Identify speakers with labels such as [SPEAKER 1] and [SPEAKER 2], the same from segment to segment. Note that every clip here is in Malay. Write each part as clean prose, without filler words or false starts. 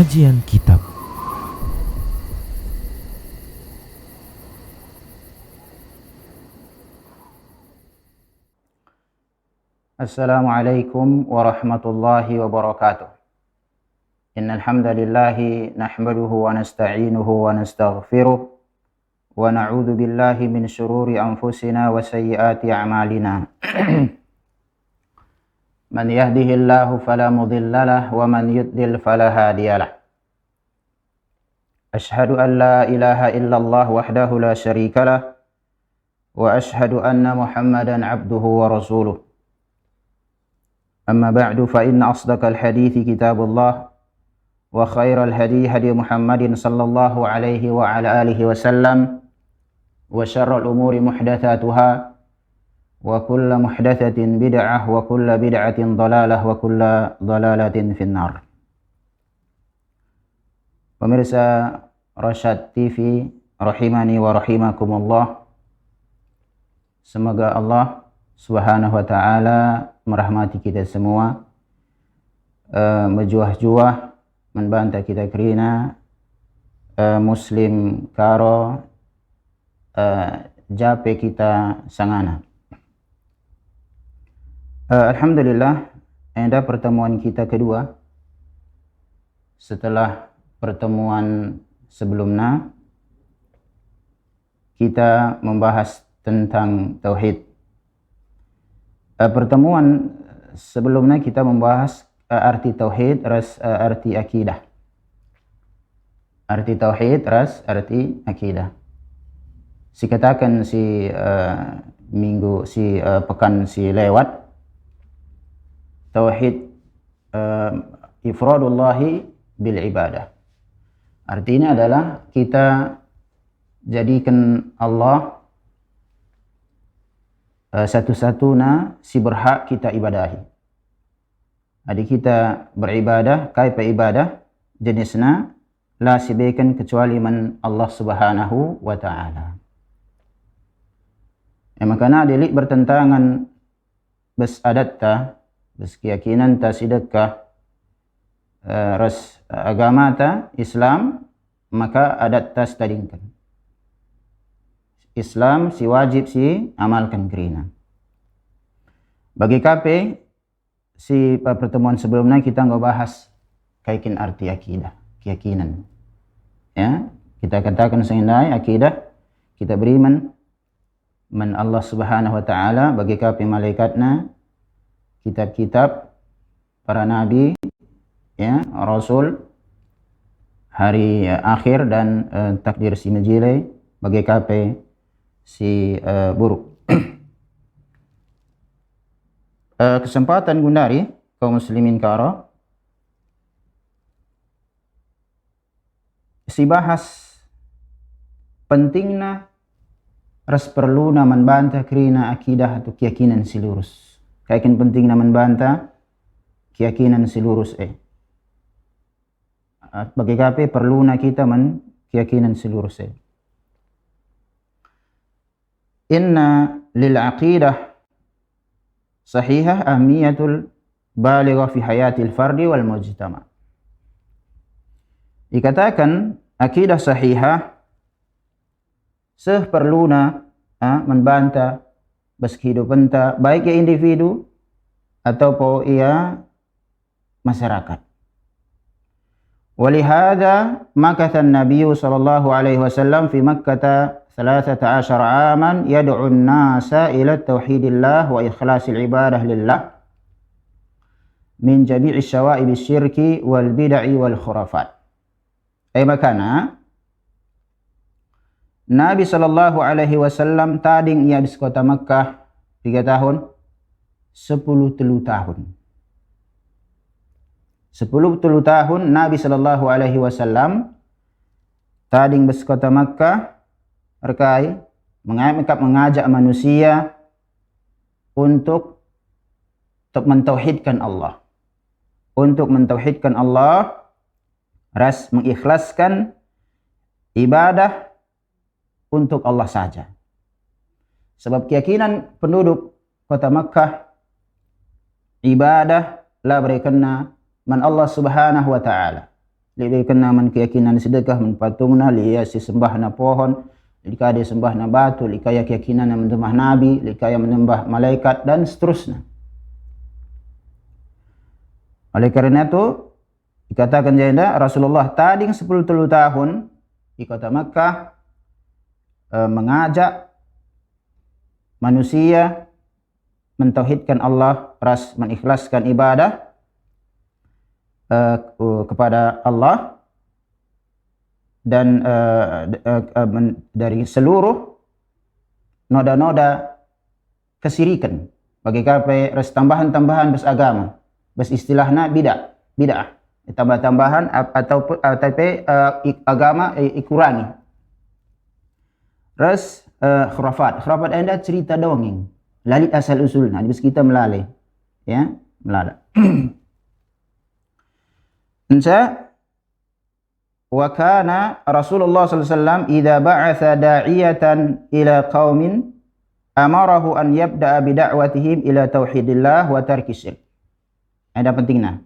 [SPEAKER 1] Kajian Kitab.
[SPEAKER 2] Assalamualaikum warahmatullahi wabarakatuh. Innal hamdalillah nahmaduhu wa nasta'inuhu wa nastaghfiruh wa na'udzu billahi min shururi anfusina wa sayyiati a'malina. Man yahdihillahu fala mudilla lahu wa man yudlil fala hadiya lahu. Ashhadu an la ilaha illallah wahdahu la syarika lahu wa ashhadu anna Muhammadan abduhu wa rasuluh. أما بعد فإن أصدق الحديث كتاب الله وخير الهدي هدي محمد صلى الله عليه وعلى آله وسلم وشر الأمور محدثاتها وكل محدثة بدعة وكل بدعة ضلالة وكل ضلالة في النار. Pemirsa Rasyad TV rahimani wa rahimakumullah, semoga Allah Subhanahu wa ta'ala merahmati kita semua, menjuah-juah membanta kita kerana Muslim karo jape kita sangana. Alhamdulillah, ada pertemuan kita kedua setelah pertemuan sebelumnya. Kita membahas tentang tauhid. Pertemuan sebelumnya kita membahas arti tauhid ras arti akidah. Arti tauhid ras arti akidah. Si katakan si minggu si pekan si lewat, tauhid ifradullahi bil ibadah. Artinya adalah kita jadikan Allah satu-satunya si berhak kita ibadahi. Jadi kita beribadah, kaipa ibadah jenisnya la sibekan kecuali man Allah Subhanahu wa ta'ala. Makana delik bertentangan bes adat ta, bes keyakinan ta sidakah ras agama ta Islam, maka adat ta stadingkan. Islam si wajib si amalkan kerana. Bagi kape si pertemuan sebelumnya kita ngebahas kaikin arti akidah, keyakinan. Ya, kita katakan sendai akidah, kita beriman man Allah Subhanahu wa ta'ala, bagi kape malaikatna, kitab-kitab, para nabi, ya, rasul, hari akhir dan takdir si majile, bagi kape si buruk. Kesempatan gundari kaum muslimin karo si bahas pentingna ras perluna membantah kerana akidah atau keyakinan si lurus. Kaikin pentingna membantah keyakinan si lurus bagi kape perluna kita men keyakinan si lurus Inna lil aqidah sahihah ahmiyatul balighah fi hayatil fardi wal mujtama. Dikatakan akidah sahihah seperluna membantah bas kehidupan ta, baik ya individu ataupun ia masyarakat. Walihada makatha an-nabiy sallallahu alaihi wasallam fi Makkah 13 aman yad'u an-nasa ila tauhidillah wa ikhlasil ibadah lillah min jami'i syawa'ib syirki wal bid'i wal khurafat. Makana Nabi sallallahu alaihi wasallam tading ia di kota Makkah 3 tahun 10 tahun. 10 tahun Nabi sallallahu alaihi wasallam tading di kota Makkah rekai mengajak manusia untuk mentauhidkan Allah. Untuk mentauhidkan Allah, ras mengikhlaskan ibadah untuk Allah saja. Sebab keyakinan penduduk kota Makkah, ibadah la berkenna man Allah Subhanahu wa ta'ala. Lebih kena man keyakinan sedekah man patungna liya si sembah na pohon, lika dia sembah na batu, lika ya keyakinan na menyembah nabi, lika ya menyembah malaikat dan seterusnya. Oleh karena itu dikatakan janda Rasulullah tadi 10 tahun di kota Makkah mengajak manusia mentauhidkan Allah, ras mengikhlaskan ibadah kepada Allah dan dari seluruh noda-noda kesirikan. Bagi kape res tambahan-tambahan bes agama, bes istilahna bid'ah, tambah-tambahan atau agama ikurangi. Res khurafat anda cerita dongeng, lalit asal usulna, bes kita melalai, ya melada. Insya wa kana Rasulullah sallallahu alaihi wasallam idza ba'atha da'iyatan ila qaumin amarahu an yabda'a bi da'watihim ila tauhidillah wa tarki syirk. Ada pentingna.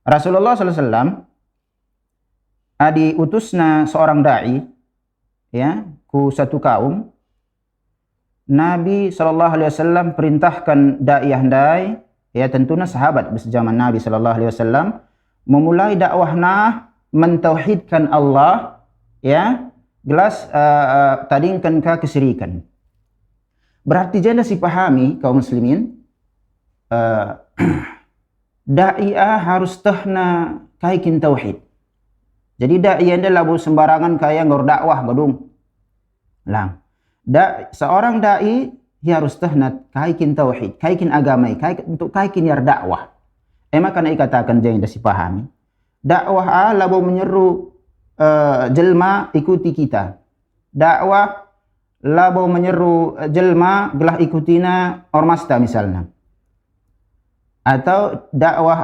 [SPEAKER 2] Rasulullah sallallahu alaihi wasallam diutusna seorang dai ya ku satu kaum. Nabi sallallahu alaihi wasallam perintahkan dai handai ya tentunya sahabat bersejaman Nabi sallallahu alaihi wasallam memulai dakwahna mentauhidkan Allah ya gelas tadingkan ka kesyirikan. Berarti janda si pahami kaum muslimin da'iyah harus tahna kaikin tauhid. Jadi da'iyah anda labu sembarangan kaya ngor dakwah gadung. Lang. Seorang da'i dia harus tahna kaikin tauhid, kaikin agama, untuk kaikin yar dakwah. Maka nak katakan janda si pahami. Dakwah labu menyeru jelma ikuti kita. Dakwah labu menyeru jelma gelah ikutina ormasta misalnya. Atau dakwah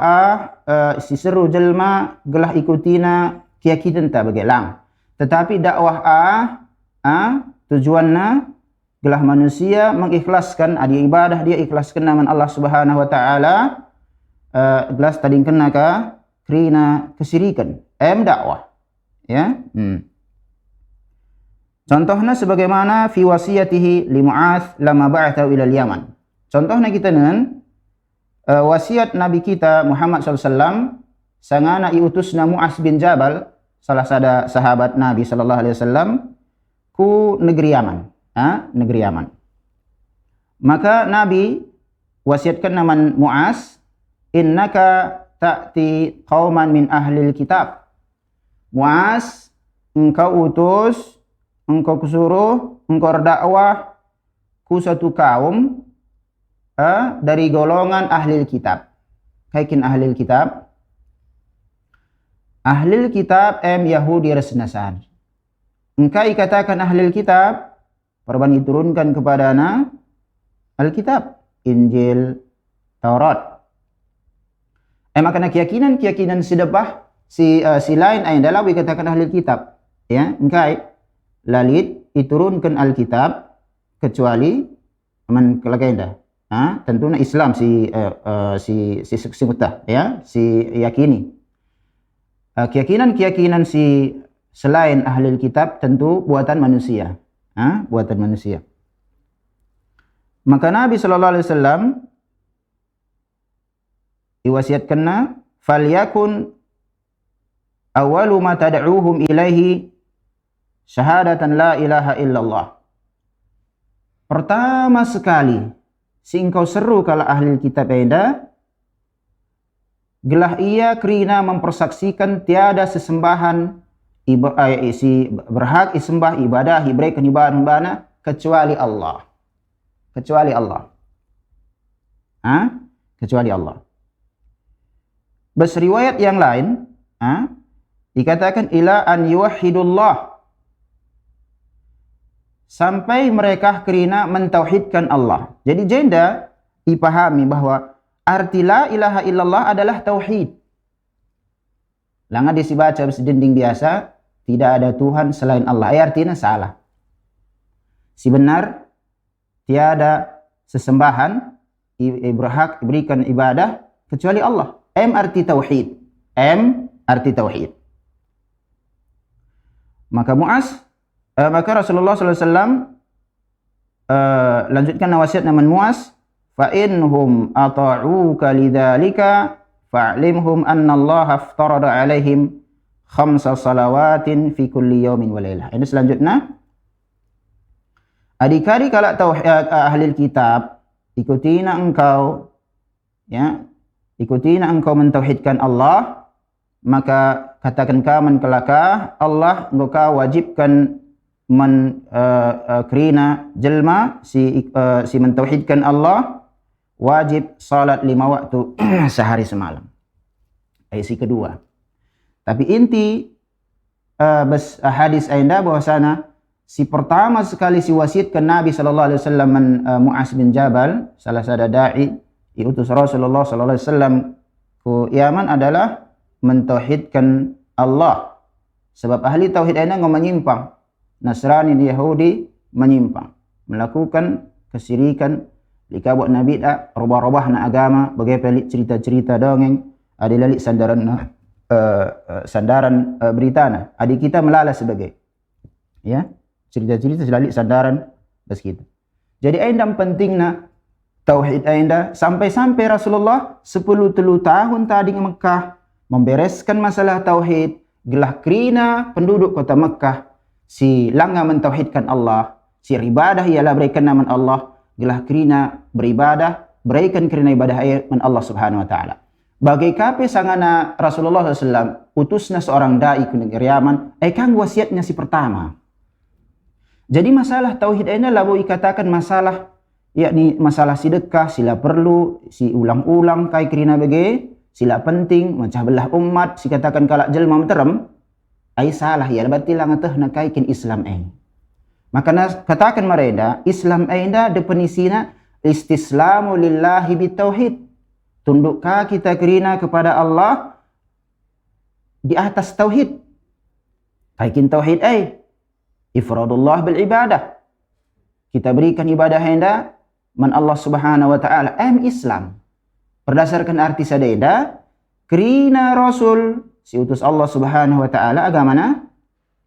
[SPEAKER 2] si seru jelma gelah ikutina keyakinan ta bagelang. Tetapi dakwah tujuannya gelah manusia mengikhlaskan dia ibadah, dia ikhlaskan nama Allah Subhanahu wa taala. Gelas tading kena ka krina kesyirikan dakwah ya contohnya sebagaimana fi wasiyatihi li Mu'adz lama ba'atha ila Yaman. Contohnya kita dengan wasiat Nabi kita Muhammad SAW sangana iutusna Mu'adz bin Jabal salah sada sahabat Nabi sallallahu alaihi wasallam ku negeri Yaman negeri Yaman. Maka Nabi wasiatkan nama Mu'adz, innaka ta'ti qauman min ahlil kitab. Mu'adz, engkau utus, engkau kusuruh, engkau dakwah ku satu kaum dari golongan ahlil kitab. Kaikin ahlil kitab? Ahlil kitab Yahudi ras Nasrani. Engkau katakan ahlil kitab, perban diturunkan kepadana Alkitab, Injil, Taurat. Makna keyakinan sedebah si lain ay dalam dikatakan ahli kitab ya engkai lalit diturunkan Alkitab kecuali man kelagenda tentunya Islam si mutah ya si yakini keyakinan si selain ahli kitab tentu buatan manusia buatan manusia. Maka Nabi sallallahu alaihi wasallam diwasiatkanna falyakun awwalu ma tad'uuhum ilaihi syahadatan la ilaha illallah. Pertama sekali si engkau seru kalau ahli kitab enda gelah ia kerina mempersaksikan tiada sesembahan si berhak disembah ibadah diberikan ibadah kecuali Allah. Kecuali Allah. Kecuali Allah. Besriwayat yang lain dikatakan ila an yuwahhidullah, sampai mereka kerina mentauhidkan Allah. Jadi jenda dipahami bahwa arti la ilaha illallah adalah tauhid. Langa disibaca dinding biasa, tidak ada Tuhan selain Allah. Artinya salah. Si benar tiada sesembahan berhak diberikan ibadah kecuali Allah. Arti tauhid. Arti tauhid. Maka Rasulullah SAW lanjutkan wasiat naman Muaz, fa inhum ata'uka lidzalika fa'limhum anna Allah aftarada alaihim 5 salawatin fi kulli yawmin wa lailah. Ini selanjutnya, adik-adik kalau tauhid ahli kitab, ikutina engkau mentauhidkan Allah, maka katakan kaman kelakah Allah engkau wajibkan kerina jelma si mentauhidkan Allah wajib salat 5 waktu sehari semalam. Si kedua. Tapi inti hadis ainda bahwasana si pertama sekali si wasiatkan Nabi sallallahu alaihi wasallam Muaz bin Jabal, salah satu dai diutus Rasulullah sallallahu alaihi wasallam ke Yaman adalah mentauhidkan Allah. Sebab ahli tauhid ainda menyimpang. Nasrani dan Yahudi menyimpang, melakukan kesyirikan, likabut na bid'ah, robah-robah na agama, bagaimana cerita-cerita dongeng, ada lalik sandaran berita na. Adik kita melala sebagai cerita-cerita lalik sandaran bas kita. Jadi aindam pentingna tauhid ainda sampai-sampai Rasulullah 10 tahun tadi di Mekah membereskan masalah tauhid, gelah kerina penduduk kota Mekah si langga mentauhidkan Allah, si ibadah ialah berikan nama Allah, gelah kerina beribadah, berikan kerina ibadah man Allah Subhanahu wa taala. Bagai kape sangana Rasulullah SAW utusna seorang dai ke negeri Yaman, kang wasiatnya si pertama. Jadi masalah tauhid ini labu ikatakan masalah, yakni masalah sedekah, sila perlu, si ulang-ulang kai kerina bagi, sila penting, macah belah umat, si katakan kalak jelma menterem, salah ya, berarti lang atah nakaikin Islam ini. Maka katakan mereka, Islam ini definisina istislamu lillahi bitauhid. Tundukkah kita kerina kepada Allah di atas tauhid. Kaikin tauhid ifradullah bil ibadah. Kita berikan ibadah enda man Allah Subhanahu wa taala Islam. Berdasarkan arti sadeda, kerina Rasul si utus Allah Subhanahu wa taala agamana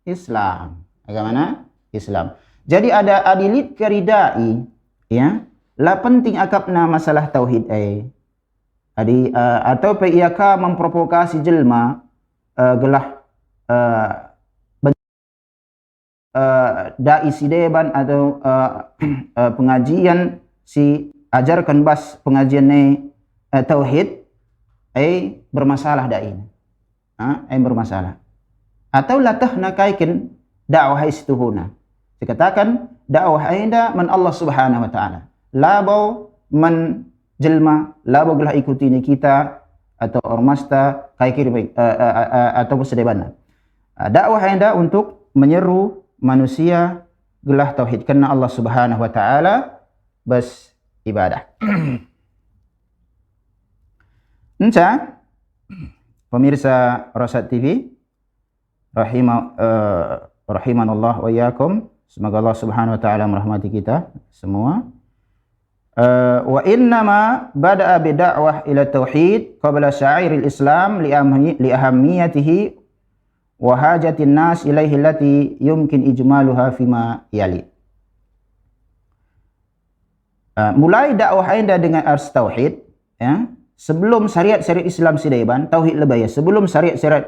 [SPEAKER 2] Islam. Agamana Islam. Jadi ada adilit keridai la penting akapna masalah tauhid atau iaka memprovokasi jelma gelah dai sideban atau pengajian si ajarkan bas pengajian tauhid bermasalah dai bermasalah. Atau latah nakaikin dakwah istuhuna. Dikatakan dakwah ainda man Allah Subhanahu wa taala. Labau man jelma, labau gelah ikuti ni kita atau ormasta kaikir atau sedebana. Dakwah ainda untuk menyeru manusia gelah tauhid karena Allah Subhanahu wa taala bas ibadah. Pemirsa Rosat TV, rahimanallah wa iyyakum. Semoga Allah Subhanahu wa taala merahmati kita semua. Wa innama bada'a bid'awah ila tauhid qabla sya'iril Islam li ahammiyatihi wa hajatin nas ilaihi allati yumkin ijmaluha fima yali. Mulai dakwah anda dengan ars tauhid sebelum syariat-syariat Islam sidaiban, tauhid lebih sebelum syariat-syariat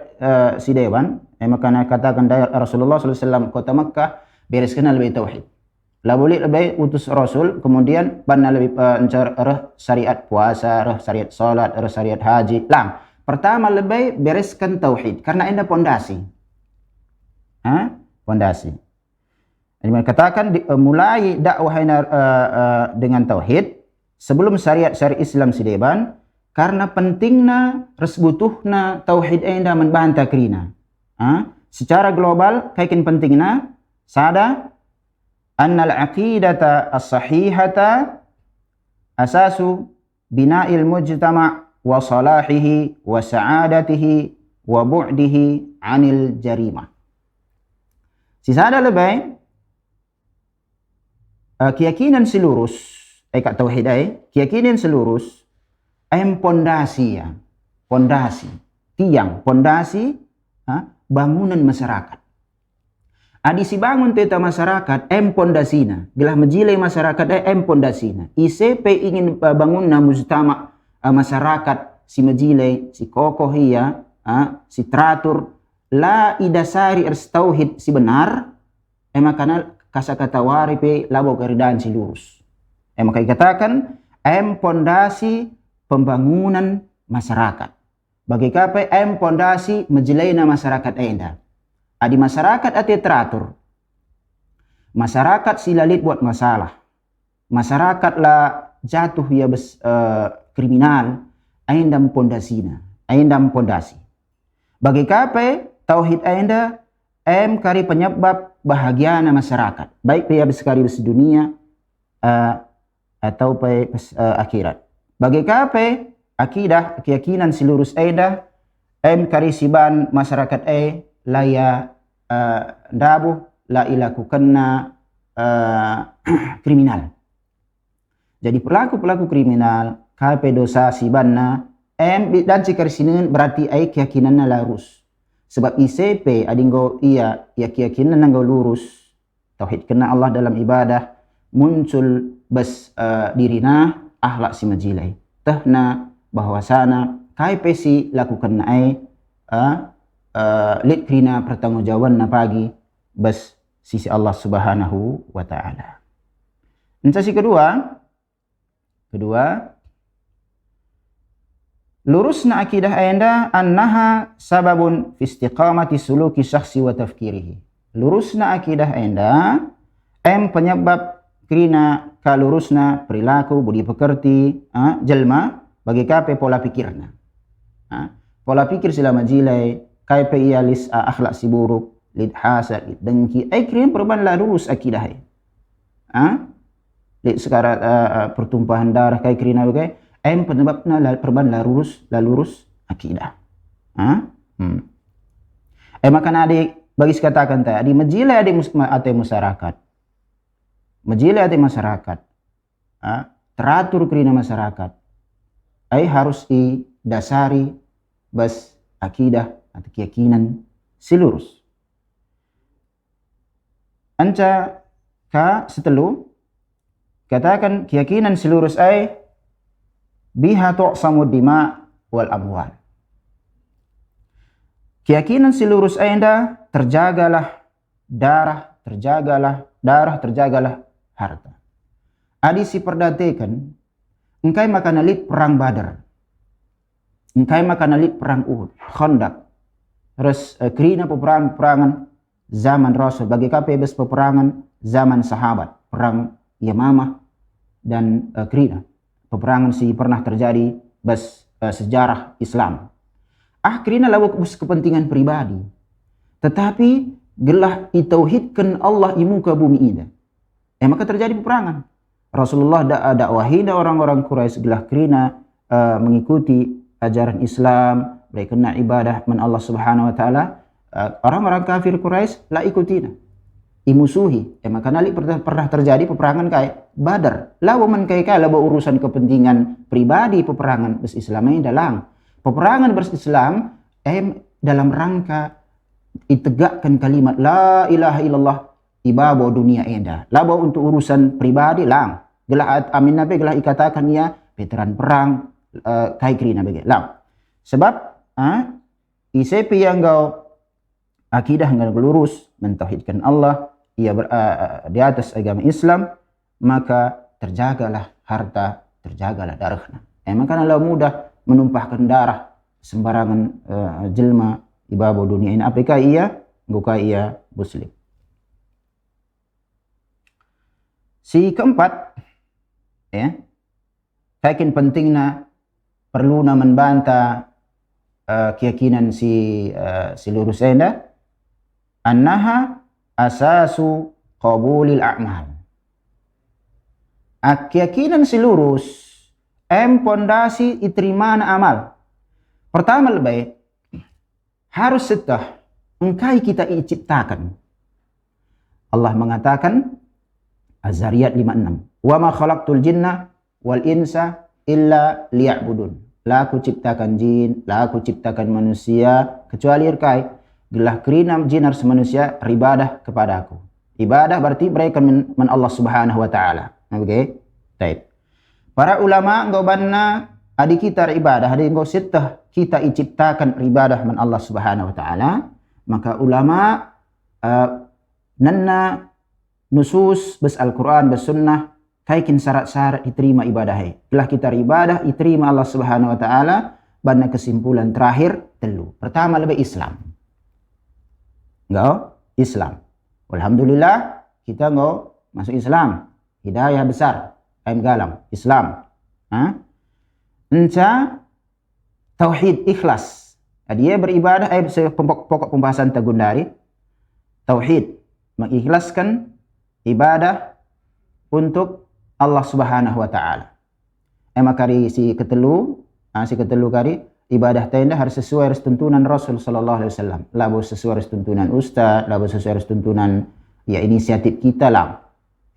[SPEAKER 2] sidaiban, maka katakan Rasulullah SAW kota Makkah bereskan lebih tauhid. Lah boleh lebih utus Rasul, kemudian banna lebih syariat puasa, syariat salat, syariat haji. Lang, pertama lebih bereskan tauhid karena anda pondasi. Pondasi. Jadi katakan mulai dakwah dengan tauhid sebelum syariat-syariat Islam sidaiban. Karena pentingna resbutuhna tauhid enda membantah kerina. Secara global kaikin pentingna sada annal aqidata as-sahihata asasu bina'il mujtama' wa salahihi wa sa'adatihi wa bu'dihi 'anil jarimah. Si sada lebih keyakinan selurus kat tauhid keyakinan selurus pondasi pondasi tiang pondasi bangunan masyarakat. Adi si bangun teta masyarakat pondasina. Gelah menjilai masyarakat pondasina. ICP ingin bangun na mujtama masyarakat si menjilai, si kokoh ia, si teratur, la idasari tauhid si benar, makana kasakata wari pe labo keridan si lurus. Maka dikatakan pondasi pembangunan masyarakat. Bagi kape pondasi menjilai na masyarakat enda. Adi masyarakat ati teratur. Masyarakat silalit buat masalah. Masyarakat la jatuh ya kriminal. Aindam pondasina. Aindam pondasi. Bagi kape tauhid ainda kari penyebab bahagiana masyarakat. Baik pia sekali bes dunia atau akhirat. Bagi kape akidah keyakinan silurus ainda kari siban masyarakat laya dabu la ilakukanna kriminal. Jadi pelaku-pelaku kriminal kape dosa sibanna dan cikar sinin berarti keyakinanna larus. Sebab ICP adinggo ia keyakinan nanggo lurus tauhid kena Allah dalam ibadah muncul bes dirina akhlak si majilai. Tahna bahwasana kape si lakukan lid krina pertanggungjawaban na pagi bas sisi Allah Subhanahu wa taala. Sisi kedua lurusna akidah anda annaha sababun fi istiqamati suluki syakhsi wa tafkirihi. Lurusna akidah anda penyebab krina kalurusna perilaku budi pekerti jelma bagi kape pola pikirna. Pola pikir sila majilai kaipe ialis akhlak si buruk, lid hasad, lid dengki, krim perubahan la lurus akidah. Lid sekarang pertumpahan darah kai krina bagai, penyebabna perubahan la lurus akidah. Maka adik bagi sekatakan tadi, majilai ate masyarakat. Majilai ate masyarakat. Teratur krina masyarakat. Harus didasari bas akidah atau keyakinan silurus. Anca setelu katakan keyakinan silurus biha tu'samu dima wal amwal. Keyakinan silurus anda terjagalah darah, terjagalah harta. Adi si perdatekan engkai makan alit perang Badar. Engkai makan alit perang Uhud, Khandaq. Terus krina peperangan zaman Rasul bagi KPBS peperangan zaman sahabat, perang Yamamah dan krina. Peperangan si pernah terjadi sejarah Islam. Krina lawa kepentingan pribadi. Tetapi gelah itauhidkan Allah di muka bumi ini. Maka terjadi peperangan. Rasulullah dakwahina orang-orang Quraisy gelah krina mengikuti ajaran Islam, mereka kena ibadah man Allah Subhanahu wa taala. Orang-orang kafir Quraisy la ikutina. Imusuhi. Maka nalik pernah terjadi peperangan kayak Badar. Lawa man kayak lawa urusan kepentingan pribadi peperangan Islam ini dalam. Peperangan berislam dalam rangka ditegakkan kalimat la ilaha illallah ibabo dunia enda. Lawa untuk urusan pribadi lang. Gelah amin nabi gelah ikatakan ia veteran perang kai krina bagi lam. Sebab ICP yang kau akidah yang lurus mentauhidkan Allah, ia di atas agama Islam, maka terjagalah harta, terjagalah darahnya. Maka kalau mudah menumpahkan darah sembarangan jelma ibabo dunia ini. Apakah ia? Engkau ia muslim. Si keempat, yakin pentingnya perlu membantah keyakinan si lurus anda annaha asasu qabulil a'mal. Keyakinan si lurus pondasi iterimana amal. Pertama lebih harus setah engkai kita diciptakan. Allah mengatakan Az-Zariyat 56. Wa ma khalaqtul jinna wal insa illa liya'budun. La aku ciptakan jin, la aku ciptakan manusia kecuali engkai gelah kerina jinar semanusia ribadah kepada aku. Ibadah berarti mereka men Allah Subhanahu wa taala. Okey. Baik. Para ulama engkau banna adi kita ibadah, adi engkau sitah kita iciptakan ibadah men Allah Subhanahu wa taala, maka ulama nanna nusus bes Al-Quran bes sunnah kaikin syarat-syarat diterima ibadahnya. Telah kita ibadah diterima Allah Subhanahu wa taala, banna kesimpulan terakhir telu. Pertama lebih Islam. Engkau Islam. Alhamdulillah kita engkau masuk Islam. Hidayah besar. Aim galam Islam. Enca tauhid ikhlas. Dia beribadah pokok pembahasan tagundari. Tauhid mengikhlaskan ibadah untuk Allah Subhanahu wa taala. Makari si ketelu kari ibadah tenda harus sesuai dengan tuntunan Rasul sallallahu alaihi wasallam. Labu sesuai dengan tuntunan ustaz, labu sesuai dengan tuntunan ya inisiatif kita lah.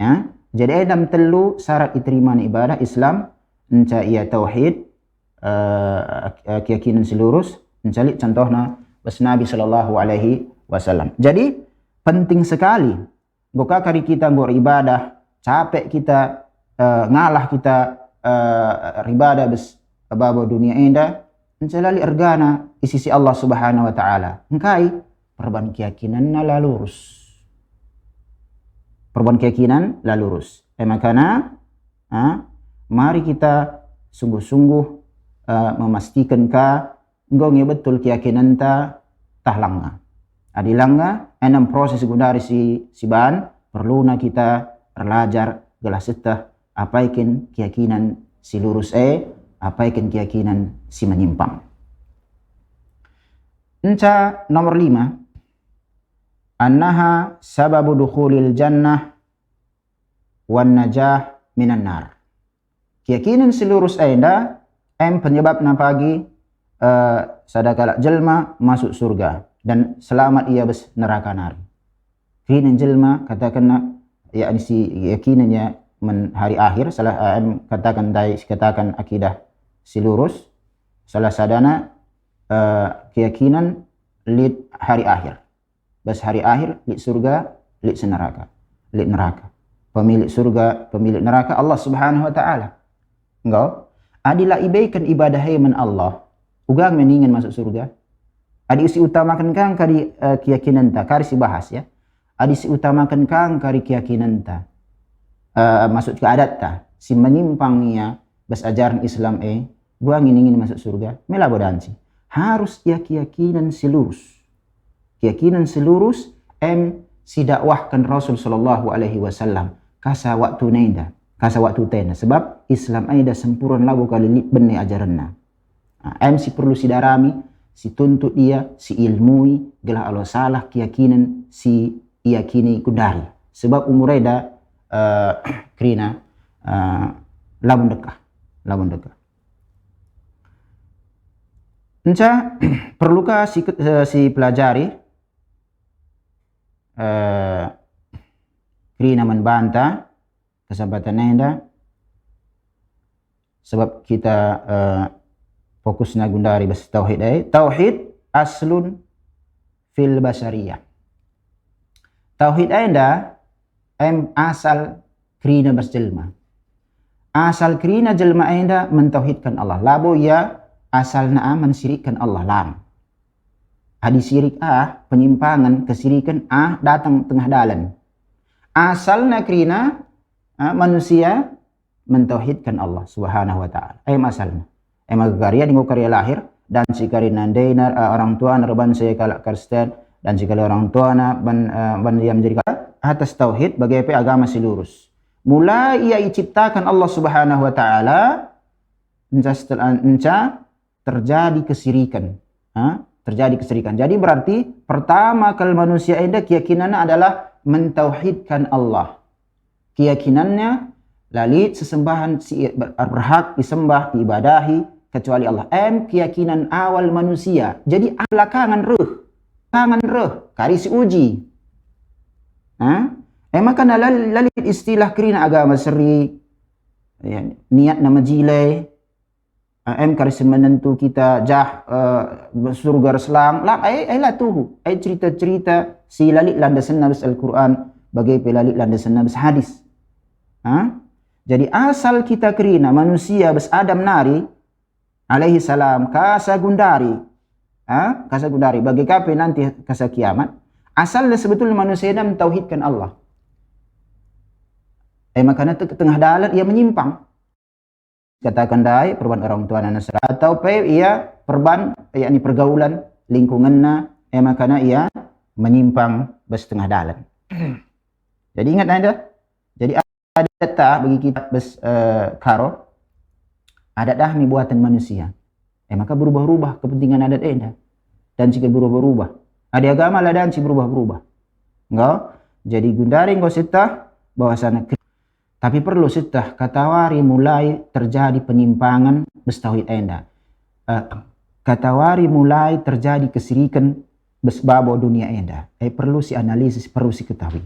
[SPEAKER 2] Ya. Jadi dalam telu syarat diterima ibadah Islam, enca ia tauhid, keyakinan selurus, mencari contohnya bas Nabi sallallahu alaihi wasallam. Jadi penting sekali goka kari kita ngor ibadah, capek kita ngalah kita ibadah bes babo dunia indah, mencari ergana di sisi Allah Subhanahu wa taala. Engkai perban keyakinan la lurus. Perban keyakinan la lurus. Makana mari kita sungguh-sungguh memastikan engkau betul keyakinan tahlangga. Adilangga enam proses gundari si ban perlu kita belajar gelas setah apa ikin keyakinan si lurus apa ikin keyakinan si menyimpang. Enca nomor 5, annaha sababu dukhulil jannah wan najah minan nar. Keyakinan si lurus enda penyebab napagi sadakala jelma masuk surga dan selamat ia bes neraka nar. Keyakinan jelma katakan ya si keyakinannya men hari akhir salah katakan akidah si lurus salah sadana keyakinan lid hari akhir. Bas hari akhir lid surga, lid neraka. Lid neraka. Pemilik surga, pemilik neraka Allah Subhanahu wa taala. Engkau adilah ibaikan ibadah men Allah. Ugang meningin masuk surga. Adi si utamakan kang kari keyakinan ta, kari si bahas ya. Adi si utamakan kang kari keyakinan ta. Masuk ke adat ta, si menyimpangnya bas ajaran Islam gua ingin masuk surga, mela bodansi. Harus ya keyakinan selurus. Keyakinan selurus si dakwahkan Rasul sallallahu alaihi wasallam kasa waktu nenda, kasa waktu tenda sebab Islam ada sempurna lagu kali benih ajaranna. Si perlu si darami, si tuntut dia, si ilmui, gelah Allah salah keyakinan si yakini kudari. Sebab umureda krina lamun dekah. Enca perlukah si pelajari krina membantah kesempatan nenda sebab kita fokusnya gundari bas tauhid tauhid aslun fil basariyah. Tauhid enda asal krina bas jelma. Asal krina jelma enda mentauhidkan Allah. Labo ya asal mensirikkan Allah lam. Adi sirik penyimpangan kesirikan datang tengah dalan. Asalna krina manusia mentauhidkan Allah Subhanahu wa taala. Asalna. Magakarya dengan karya lahir dan sikari nandaina orang tua narban saya kalak Kristen dan sikali orang tua ban yang menjadi atas tauhid bagi agama si lurus. Mulai ia diciptakan Allah Subhanahu wa taala enca terjadi kesirikan. Terjadi kesirikan. Jadi berarti pertama kali manusia ada keyakinannya adalah mentauhidkan Allah. Keyakinannya lalit sesembahan berhak disembah, diibadahi kecuali Allah. Keyakinan awal manusia. Jadi belakangan kari si uji. Maka lalit istilah kerina agama seri, niat nama jile, em karis menentu kita surga selang lah ai lah tuh ai cerita-cerita si lalit landasan nabis Al-Quran bagai pelalik landasan nabis hadis. Jadi asal kita kerina manusia bes Adam nari alaihi salam kasa gundari bagi kape nanti kasa kiamat asalnya sebetulnya manusia ini mentauhidkan Allah. Makanya tengah dalat ia menyimpang. Katakan dai perban orang tua nasra atau ia perban yakni pergaulan lingkunganna makanya ia menyimpang bes tengah dalan. Jadi ingat Anda, jadi ada tak bagi kita bes karo adat dah mi buatan manusia. Maka berubah-ubah kepentingan adat enda dan jika berubah-ubah ada agama lah dan si berubah-ubah. Enggak? Jadi gundari engkau sitah bahwasana tapi perlu sitah katawari mulai terjadi penyimpangan bes tauhid enda. Katawari mulai terjadi kesirikan bes babo dunia enda. Perlu si analisis, perlu si ketahui.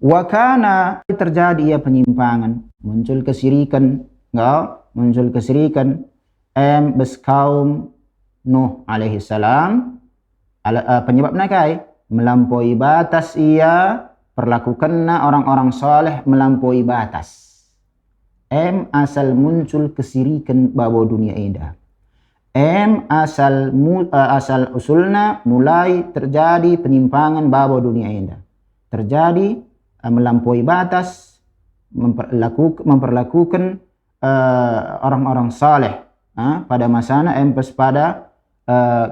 [SPEAKER 2] Wakana terjadi ia penyimpangan, muncul kesirikan, muncul kesirikan bes kaum Nuh alaihi salam penyebabnya kai melampaui batas ia perlakukanna orang-orang soleh melampaui batas. Asal muncul kesirikan babo dunia indah. Asal usulna mulai terjadi penyimpangan babo dunia indah. Terjadi melampaui batas, memperlakukan orang-orang saleh pada masana pada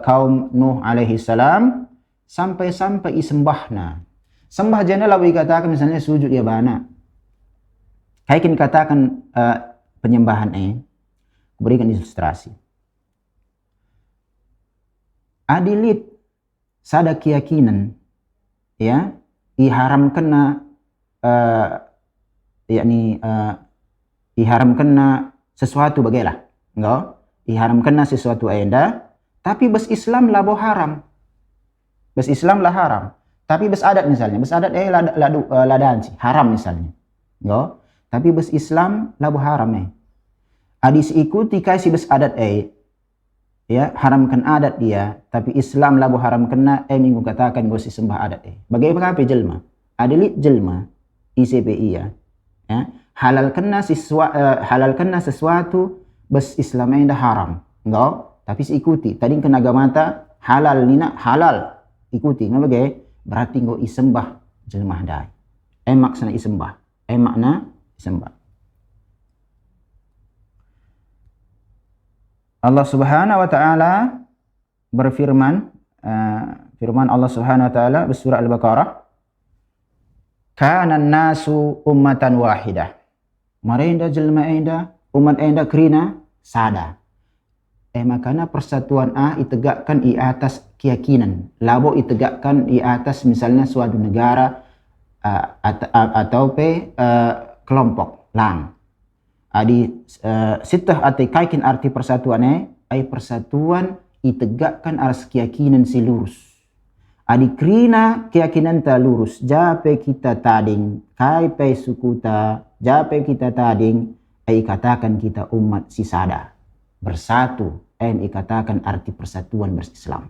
[SPEAKER 2] kaum Nuh alaihi salam sampai isembahna. Sembah jana lah dikatakan misalnya sujud ya bana. Kayak dikatakan penyembahan berikan ilustrasi. Adilit sada keyakinan ya diharamkan diharamkan sesuatu bagailah enggak diharamkan sesuatu enda tapi bes Islam labo haram bes Islam lah haram tapi bes adat misalnya bes adat ladanci haram misalnya enggak tapi bes Islam labo haram adis ikuti kasih bes adat ya haramkan adat dia tapi Islam labo haramkan minggu katakan gosi sembah adat bagaimana apa jelma adilit jelma ICPI ya halalkanna sesuatu bes Islam enda haram enggak tapi ikuti tadi kena agamata halal nina halal ikuti ngabagai berarti engkau isembah jelmah dai maksana isembah makna isembah. Allah Subhanahu wa taala berfirman firman Allah Subhanahu wa taala di surah Al-Baqarah kana nasu ummatan wahidah marenda jelma enda umat enda kerina sada makana persatuan itegakkan di atas keyakinan labo itegakkan di atas misalnya suatu negara atau kelompok lang adi sitah ati kaikin arti persatuan persatuan itegakkan atas keyakinan si lurus adi krina keyakinan ta lurus jape kita tading kai pe sukuta jape kita tading katakan kita umat si sada bersatu katakan arti persatuan berislam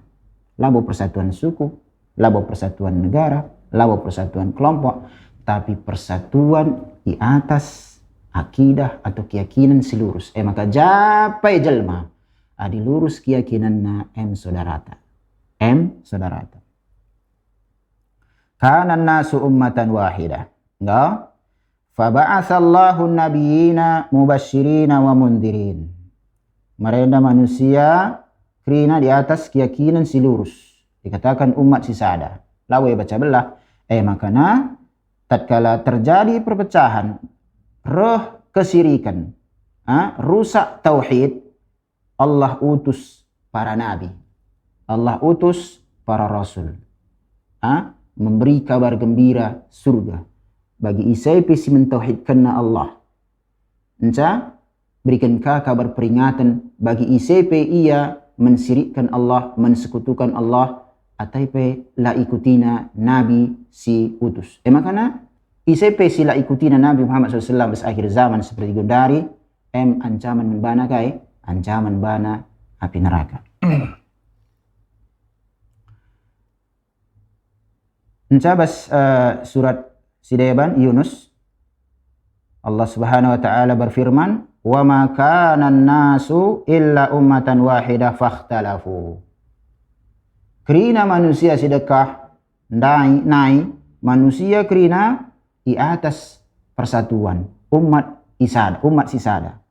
[SPEAKER 2] labo persatuan suku labo persatuan negara labo persatuan kelompok tapi persatuan di atas akidah atau keyakinan si lurus maka japai jelma adi lurus keyakinan na saudarata kana nasu ummatan wahidah enggak fa ba'atsallahu nabiyina mubashirina wa mundirin merenda manusia krina di atas keyakinan si lurus dikatakan umat si sada lawe baca belah makana tatkala terjadi perpecahan kesirikan rusak tauhid Allah utus para nabi Allah utus para rasul memberi kabar gembira surga bagi isaipi si mentauhidkan Allah berikan kabar peringatan bagi ICP ia mensirikkan Allah, mensekutukan Allah, ataipe la ikutina Nabi si utus. Makana ICP si la ikutina Nabi Muhammad SAW di akhir zaman seperti gundari, ancaman bana kai ancaman bana api neraka. Encabas surat Sideban Yunus, Allah Subhanahu wa taala berfirman, "Wa ma kana an-nasu illa ummatan wahidah fakhtalafu." Kerina manusia sedekah naik manusia kerina di atas persatuan umat sisada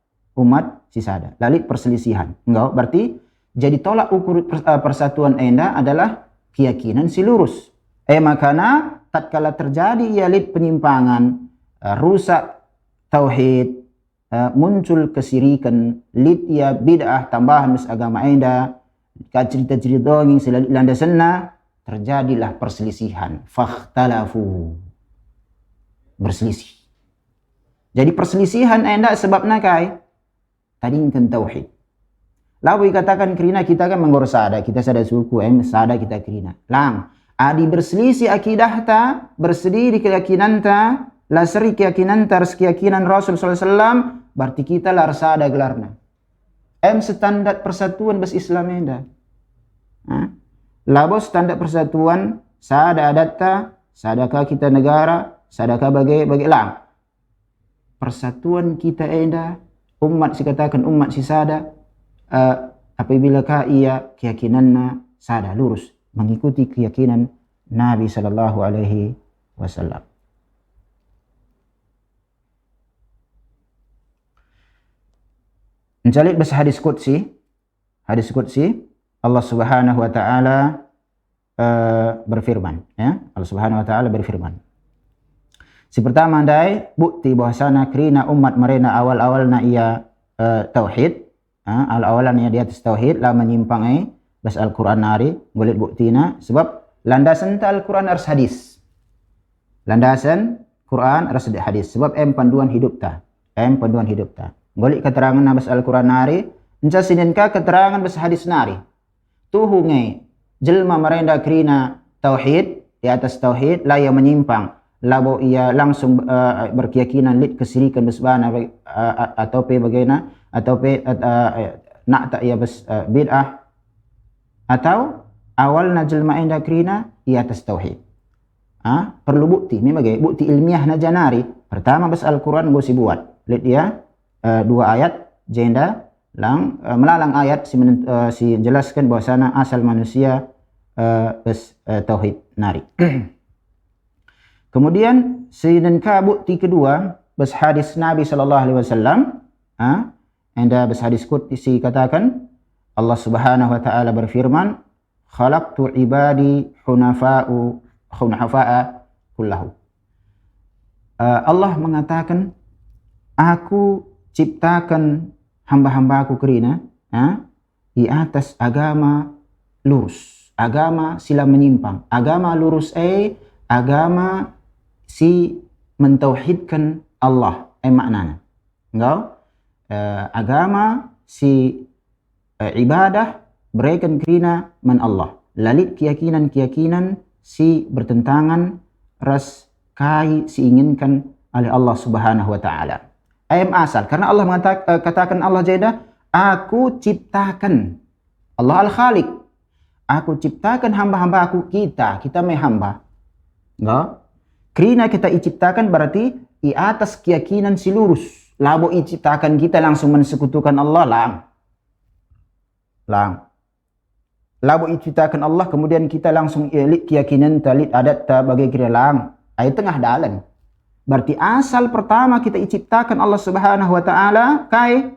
[SPEAKER 2] lalit perselisihan. Enggak, berarti jadi tolak ukur persatuan enda adalah keyakinan si lurus. Makana tatkala terjadi ialit penyimpangan, rusak tauhid, muncul kesirikan, lit ia bid'ah tambahan mas agama enda, cerita-cerita dongeng selalit landasanna, terjadilah perselisihan. Fakhtalafu, berselisih. Jadi perselisihan enda sebabna kai tadingkan tauhid. Lalu katakan kerina kita kan mengorsada, kita sada suku sada kita kerina. Lang adi berselisih akidah ta, bersedih di keyakinan ta, lasri keyakinan ta, keyakinan Rasul sallallahu alaihi wasallam, berarti kita larsada gelarna. Standar persatuan bas Islam enda. Labo standar persatuan sada adatta, sadakah kita negara, sadakah bagai lang. Persatuan kita enda umat sikatakan umat sisada, apabila ia keyakinanna sada lurus mengikuti keyakinan Nabi sallallahu alaihi wasallam. Mencalit bahasa hadis qudsi Allah Subhanahu wa taala berfirman, ya. Allah Subhanahu wa taala berfirman. Si pertama andai bukti bahwasana kerina umat mereka awal-awalna ia tauhid, awal-awalan ia di atas tauhid la menyimpang bas Al-Qur'an nari golek buktina sebab landasan ta Al-Qur'an ars hadis. Landasan Quran ars hadis sebab panduan hidup ta. Panduan hidup ta. Golek keterangan bas Al-Qur'an nari, enca sinenka keterangan bas hadis nari. Tuhu ngai jelma merenda kerina tauhid di atas tauhid la ia menyimpang. Labo ia langsung berkeyakinan lit kesirikan besbana atau bagaimana atau nak tak ia bid'ah atau awalna jelma enda kerina ia atas tauhid. Perlu bukti, memang bukti ilmiah na janari. Pertama bas Al-Quran go si buat lit dia dua ayat jenda lang melalang ayat si jelaskan bahwasana asal manusia bas tauhid nari. Kemudian sinenka bukti kedua bas hadis Nabi sallallahu alaihi wasallam, anda bas hadis qudsi katakan Allah Subhanahu wa taala berfirman, "Khalaqtu ibadi hunafa'a kullahu." Allah mengatakan, aku ciptakan hamba-hambaku kerina di atas agama lurus, agama sila menyimpang, agama lurus agama si mentauhidkan Allah maknana. Enggak? Agama si ibadah berikan kerina man Allah. Lalit keyakinan si bertentangan ras kai si inginkan oleh Allah Subhanahu wa taala. Asal karena Allah katakan Allah jeda, aku ciptakan, Allah Al-Khaliq. Aku ciptakan hamba-hamba aku, kita mai hamba. Enggak? Kerina kita diciptakan berarti di atas keyakinan si lurus. Labo diciptakan kita langsung mensekutukan Allah, lang. Labo diciptakan Allah kemudian kita langsung elit keyakinan talit adat ta bagai kira lang. Ay tengah dalan. Berarti asal pertama kita diciptakan Allah Subhanahu wa taala kai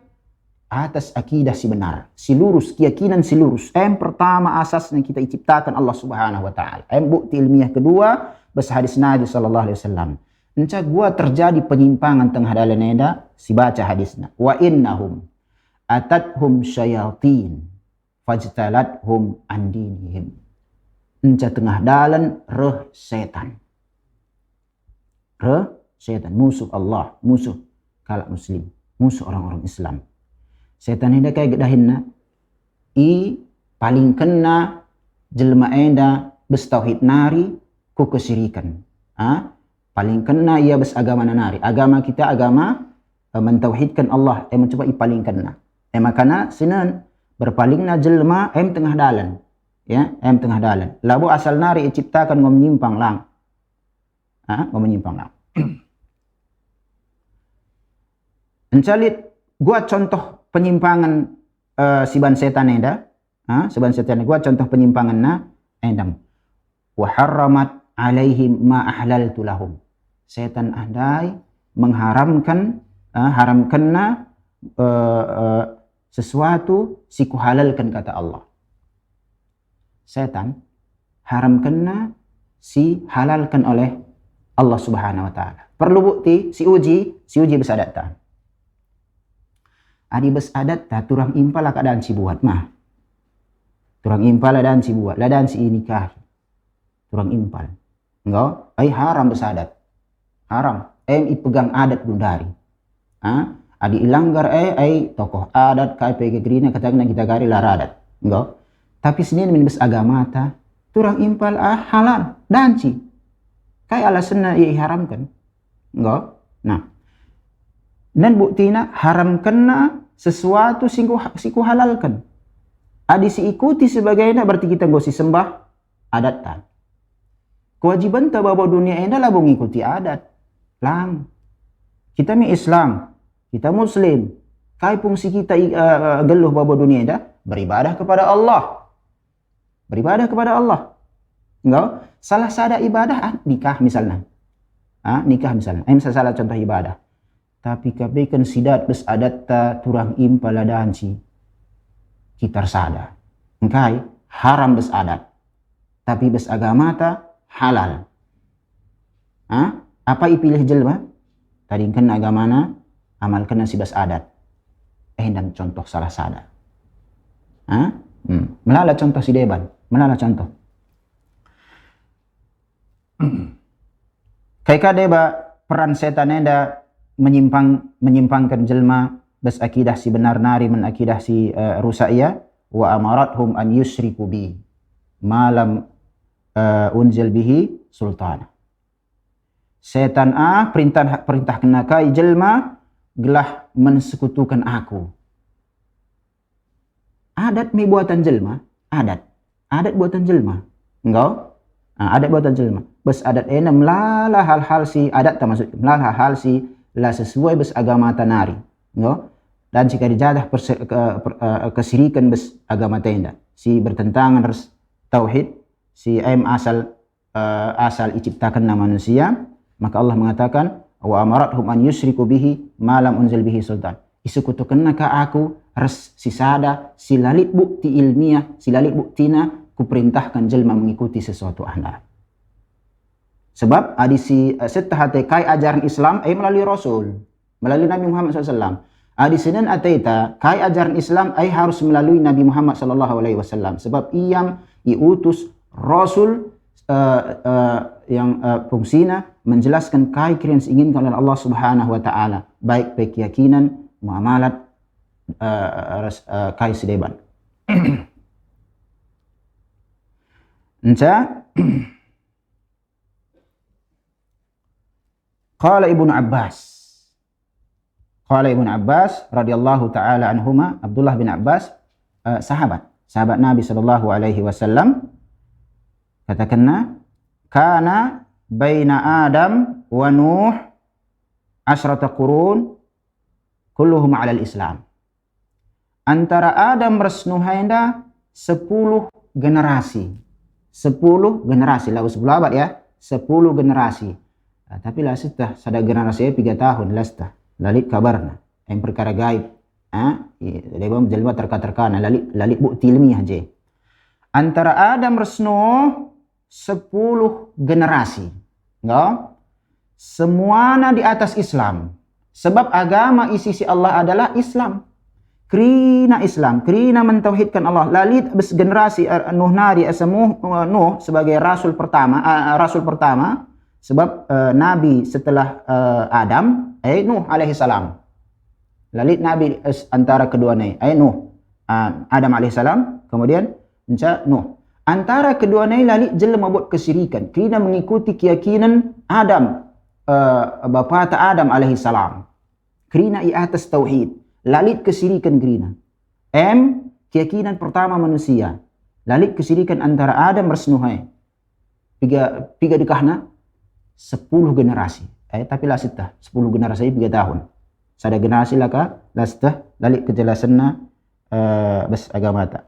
[SPEAKER 2] atas akidah si benar, si lurus, keyakinan si lurus. Pertama asasnya kita diciptakan Allah Subhanahu wa taala. Bukti ilmiah kedua bas hadis Nabi sallallahu alaihi wasallam. Encak gua terjadi penyimpangan tengah dalan eda si baca hadisna. Wa innahum atathum syayatin fajtalathum an dinihim. Encak tengah dalan setan. Setan musuh Allah, musuh kalak muslim, musuh orang-orang Islam. Setan ini kayak gedahinna paling kena jelma enda bes tauhid nari ku kesirikan. Paling kena ia bes agama nari. Agama kita agama mentauhidkan Allah mencoba ipalingkanna makana sinan berpalingna jelma tengah dalan ya tengah dalan labu asal nari ciptakan ngom menyimpang lang ngom menyimpang lang encalit gua contoh penyimpangan siban setan enda siban setan gua contoh penyimpanganna endang wa harramat alaihim ma ahlaltu lahum setan andai mengharamkan haramkanna sesuatu si kuhalalkan kata Allah. Setan haramkanna si halalkan oleh Allah Subhanahu wa taala. Perlu bukti si uji besadat ta. Adi besadat ta turang impal keadaan si buat mah. Turang impal ladaan si buat, ladaan si nikah. Turang impal. Enggak, haram besadat. Haram. Ipegang adat bundari. Adi ilanggar tokoh adat kai pege grina katagna kita gari laradat. Enggak. Tapi senin min bes agama ta turang impal halal danci. Kai alasanna haramkan. Enggak. Nah. Dan buktina haramkanna sesuatu siku halalkan. Adi si ikuti sebagainya berarti kita gosi sembah adat tan. Kewajiban ta bawa dunia enda lah mengikuti adat. Lang. Kita mi Islam, kita Muslim. Kai fungsi kita geluh bawa dunia enda beribadah kepada Allah. Beribadah kepada Allah. Enggak? Salah sada ibadah nikah misalnya. Nikah misalnya. Salah contoh ibadah. Tapi kabeikan sidat bes adat ta turang impal ladaan si kitar sada. Engkai haram bes adat. Tapi bes agama ta halal. Apa ipilih jelma? Tadi kan agamana amalkan si bes adat. Dan contoh salah sada. Melala contoh si deban. Melala contoh. Kaika deba peran setan enda menyimpangkan jelma bes akidah si benar nari men akidah si rusaiyah wa amarathum an yusyriku bi malam unzil bihi sultana. Setan perintah kena kai jelma gelah mensekutukan aku. Adat mi buatan jelma, adat buatan jelma. Enggak? Adat buatan jelma. Bes adat melala hal-hal si adat termasuk melala hal-hal si lah sesuai bes agama tanari. Enggak? Dan jika dijadah kesirikan bes agama tenda. Si bertentangan res tauhid, si asal diciptakan manusia, maka Allah mengatakan wa amarathum an yusyriku bihi ma lam unzil bihi sultan. Isekutukanna ka aku res si sada si lalit bukti ilmiah, si lalit buktina kuperintahkan jelma mengikuti sesuatu anda. Sebab adisi setahate kai ajaran Islam melalui Rasul, melalui Nabi Muhammad SAW. Adisinan ataita kai ajaran Islam harus melalui Nabi Muhammad SAW. Sebab iyam diutus Rasul yang fungsinya menjelaskan kai kirian inginkan oleh Allah Subhanahu wa taala, baik keyakinan, muamalat kai sedeban. Entah Qala Ibnu Abbas radhiyallahu taala anhuma, Abdullah bin Abbas sahabat Nabi sallallahu alaihi wasallam katakanna kana baina Adam wa Nuh asyrata qurun kulluhum 'ala al-Islam. Antara Adam ras Nuh enda 10 generasi. 10 generasi lah 10 abad ya, 10 generasi. Tapi lah sudah sada generasi 3 tahun lah sudah lalit kabarna yang perkara gaib lebam jelma terka-terka lalit bukti ilmiah je. Antara Adam resno 10 generasi. Enggak? Semuanya di atas Islam. Sebab agama isi Allah adalah Islam. Krina Islam, krina mentauhidkan Allah. Lalit bes generasi Nuh nari Nuh sebagai rasul pertama. Sebab Nabi setelah Adam Nuh alaihi salam. Lalit Nabi antara kedua ni Nuh Adam alaihi salam, kemudian Nuh. Antara kedua ni lalit jelma buat kesyirikan kerana mengikuti keyakinan Adam bapa Adam alaihi salam. Kerina i atas tauhid. Lalit kesirikan kerina. Keyakinan pertama manusia. Lalit kesirikan antara Adam ras Nuh. Piga dekahna 10 generasi. Tapi lah sitah 10 generasi 3 tahun. Sada generasi laka lastah lalit kejelasanna bes agama ta.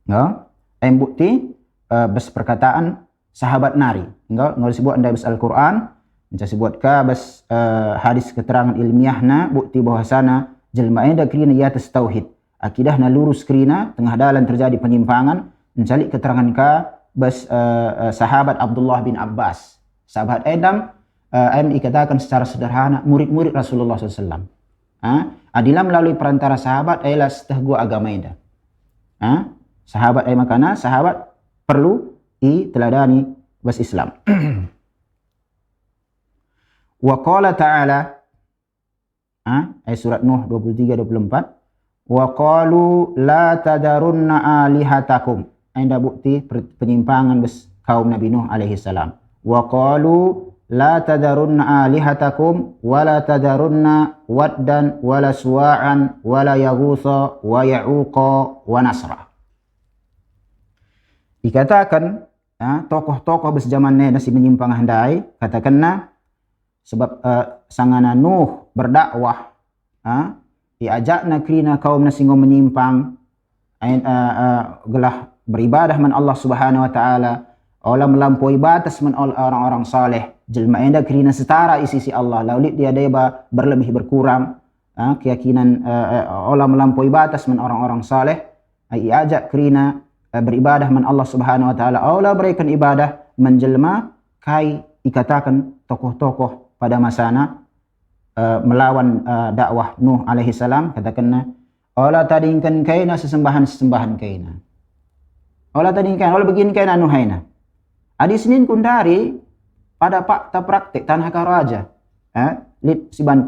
[SPEAKER 2] No? Bukti bes perkataan sahabat nari. Ngau disebut anda bes Al-Quran. Macam sebut ka bes hadis keterangan ilmiahna bukti bahwasana jelma enda kerina ia atas tauhid. Akidah na lurus kerina tengah dalan terjadi penyimpangan. Mencari keterangan ka bes sahabat Abdullah bin Abbas. Sahabat Adam dikatakan secara sederhana murid-murid Rasulullah SAW. Adilah melalui perantara sahabat ialah setah gua agama enda. Sahabat makana sahabat perlu diteladani bes Islam. Wa qala ta'ala ayat surat Nuh 23-24 wa qalu la tadarunna alihatakum. Ada bukti penyimpangan bes kaum Nabi Nuh alaihi salam. Wa qalu la tadarunna alihatakum wa la tadarunna waddan wa la suwa'an wa la yaghutha wa ya'uqa wa nasra. Dikatakan tokoh-tokoh bes zamannya nasi menyimpang handai katakanna sebab sangana Nuh berdakwah diajakna kerina kaum nasi ngom menyimpang gelah beribadah man Allah Subhanahu wa taala olah melampaui batas man orang-orang saleh jelma enda kerina setara isi Allah laulit dia deba berlebih berkurang keyakinan olah melampaui batas man orang-orang saleh diajak kerina beribadah man Allah Subhanahu wa taala olah berikan ibadah menjelma kai dikatakan tokoh-tokoh pada masana melawan dakwah Nuh alaihi salam katakanna olah tadingkan kaina sesembahan kaina olah tadingkan olah begini kaina Nuhaina adi Senin kundari pada fakta praktik tanah karaja lit siban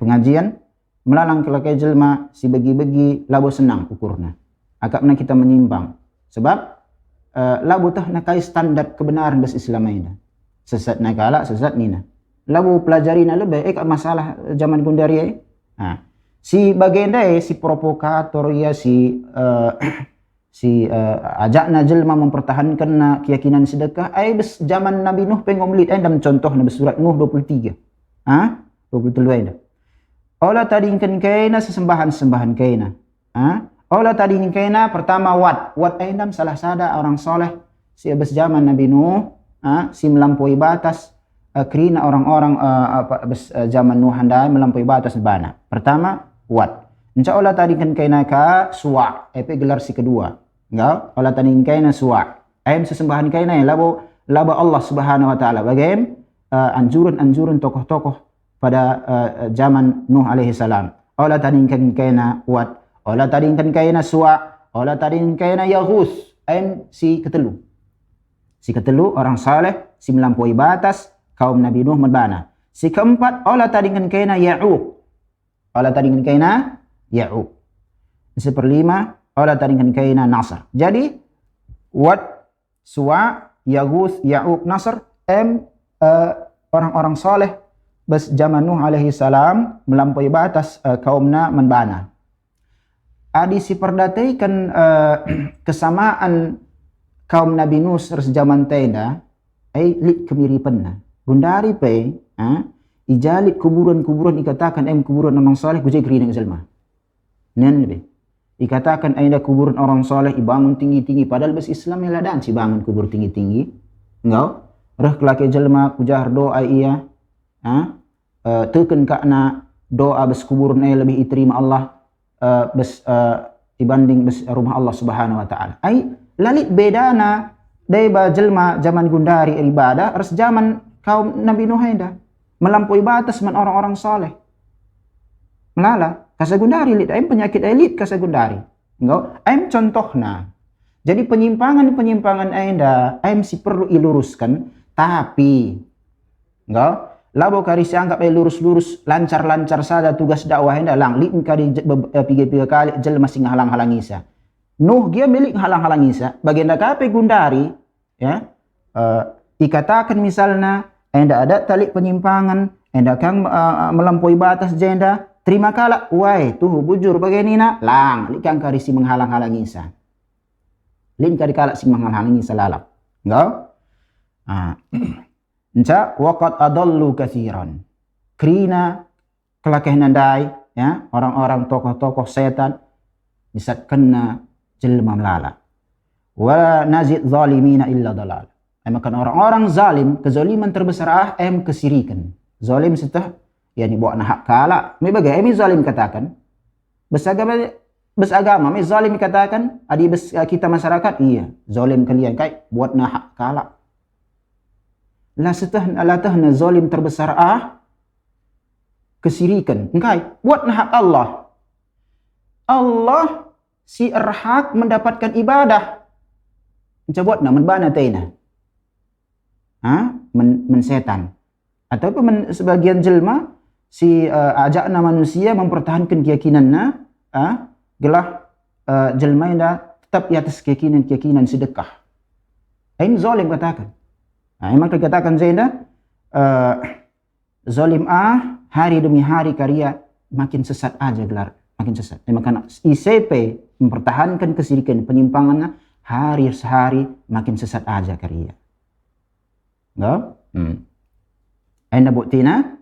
[SPEAKER 2] pengajian melalang kelakai jelma si begi-begi labo senang ukurna akapna kita menyimpang sebab labo tah nakai standar kebenaran bes Islam aina sesat nakala sesat nina labu pelajari na lebih masalah zaman kundari si bagenda si provokator ya si ajakna jelma mempertahankan na keyakinan sedekah bes zaman Nabi Nuh pengomlit dam contoh na surat Nuh 23 23 enda olah tadingkan kaina sesembahan kaina olah tadingkan kaina pertama wat endam salah sada orang soleh si bes zaman Nabi Nuh si melampaui batas kerina orang-orang zaman Nuh handai melampaui batas bana. Pertama, wat. Insya Allah tadi kan kaina ka suwa. Gelar si kedua. Enggak? Allah tadi kaina suwa. Sesembahan kaina ya labo Allah Subhanahu wa taala. Bagaimana anjuran tokoh-tokoh pada zaman Nuh alaihi salam. Allah tadi kan kaina wat. Allah tadi kan kaina suwa. Allah tadi kaina yaghus. Si ketelu. Si ketelu orang saleh si melampaui batas kaum Nabi Nuh membana. Si keempat, Allah tadingkan kaina Ya'uq. Allah tadingkan kaina Ya'uq. Si perlima, Allah tadingkan kaina Nasr. Jadi, Wad, Suwa, Yaghus, Ya'uq, Nasr, orang-orang soleh bes zaman Nuh alaihi salam melampaui batas kaumna membana. Adi si perdataikan kesamaan kaum Nabi Nuh zaman tenda, lit kemiripanna. Gundari pe, ijalit kuburan-kuburan ikatakan kuburan orang soleh kujai kerina selma. Nen lebih. Ikatakan ada kuburan orang soleh ibangun tinggi-tinggi padahal bes Islam ya ladan si bangun kubur tinggi-tinggi. Engau, reh kelaki jelma kujar doa iya. Teken kakna doa bes kuburan lebih diterima Allah bes dibanding bes rumah Allah Subhanahu wa taala. Lalit bedana deba jelma zaman gundari ibadah res zaman kaum Nabi Nuh enda melampaui batas man orang-orang soleh. Melala kasagundari lit penyakit elit kasagundari. Enggak, contohna. Jadi penyimpangan enda si perlu iluruskan tapi enggak labo kari sianggap lurus-lurus lancar-lancar saja tugas dakwah enda lang lit kari piga-piga kali jelma sing halang-halang isa. Nuh dia milik halang-halang isa. Baginda kape gundari ya ikatakan misalnya enda ada talik penyimpangan, enda kang melampaui batas jenda, terima kala, wai tuh bujur bagenina, lang, likang karisi menghalang-halangi insan. Lin kari kala si menghalang-halangi salalap. Enggak? Enca waqad adallu katsiran. Krina kelakeh nandai, ya, orang-orang tokoh-tokoh setan bisa kena jelma melala. Wa nazid zalimina illa dalal. Makan orang-orang zalim, kezaliman terbesar kesirikan. Zalim setah yani bawa hak kala. Me bagai zalim katakan. Besagama me zalim katakan adi kita masyarakat iya, zalim kalian kai buat hak kala. La setah alatahna zalim terbesar kesirikan. Engkai buat hak Allah. Allah si erhak mendapatkan ibadah. Mencoba menbana taina. Mensetan. Ataupun sebagian jelma si ajakna manusia mempertahankan keyakinannya, gelah jelma yang tetap di atas keyakinan sedekah. Ini zalim katakan. Memang dikatakan Zainda, zalim hari demi hari karya makin sesat aja gelar, makin sesat. Maka ICP mempertahankan kesirikan penyimpangannya hari sehari makin sesat aja karya. Enggak? Aina buktina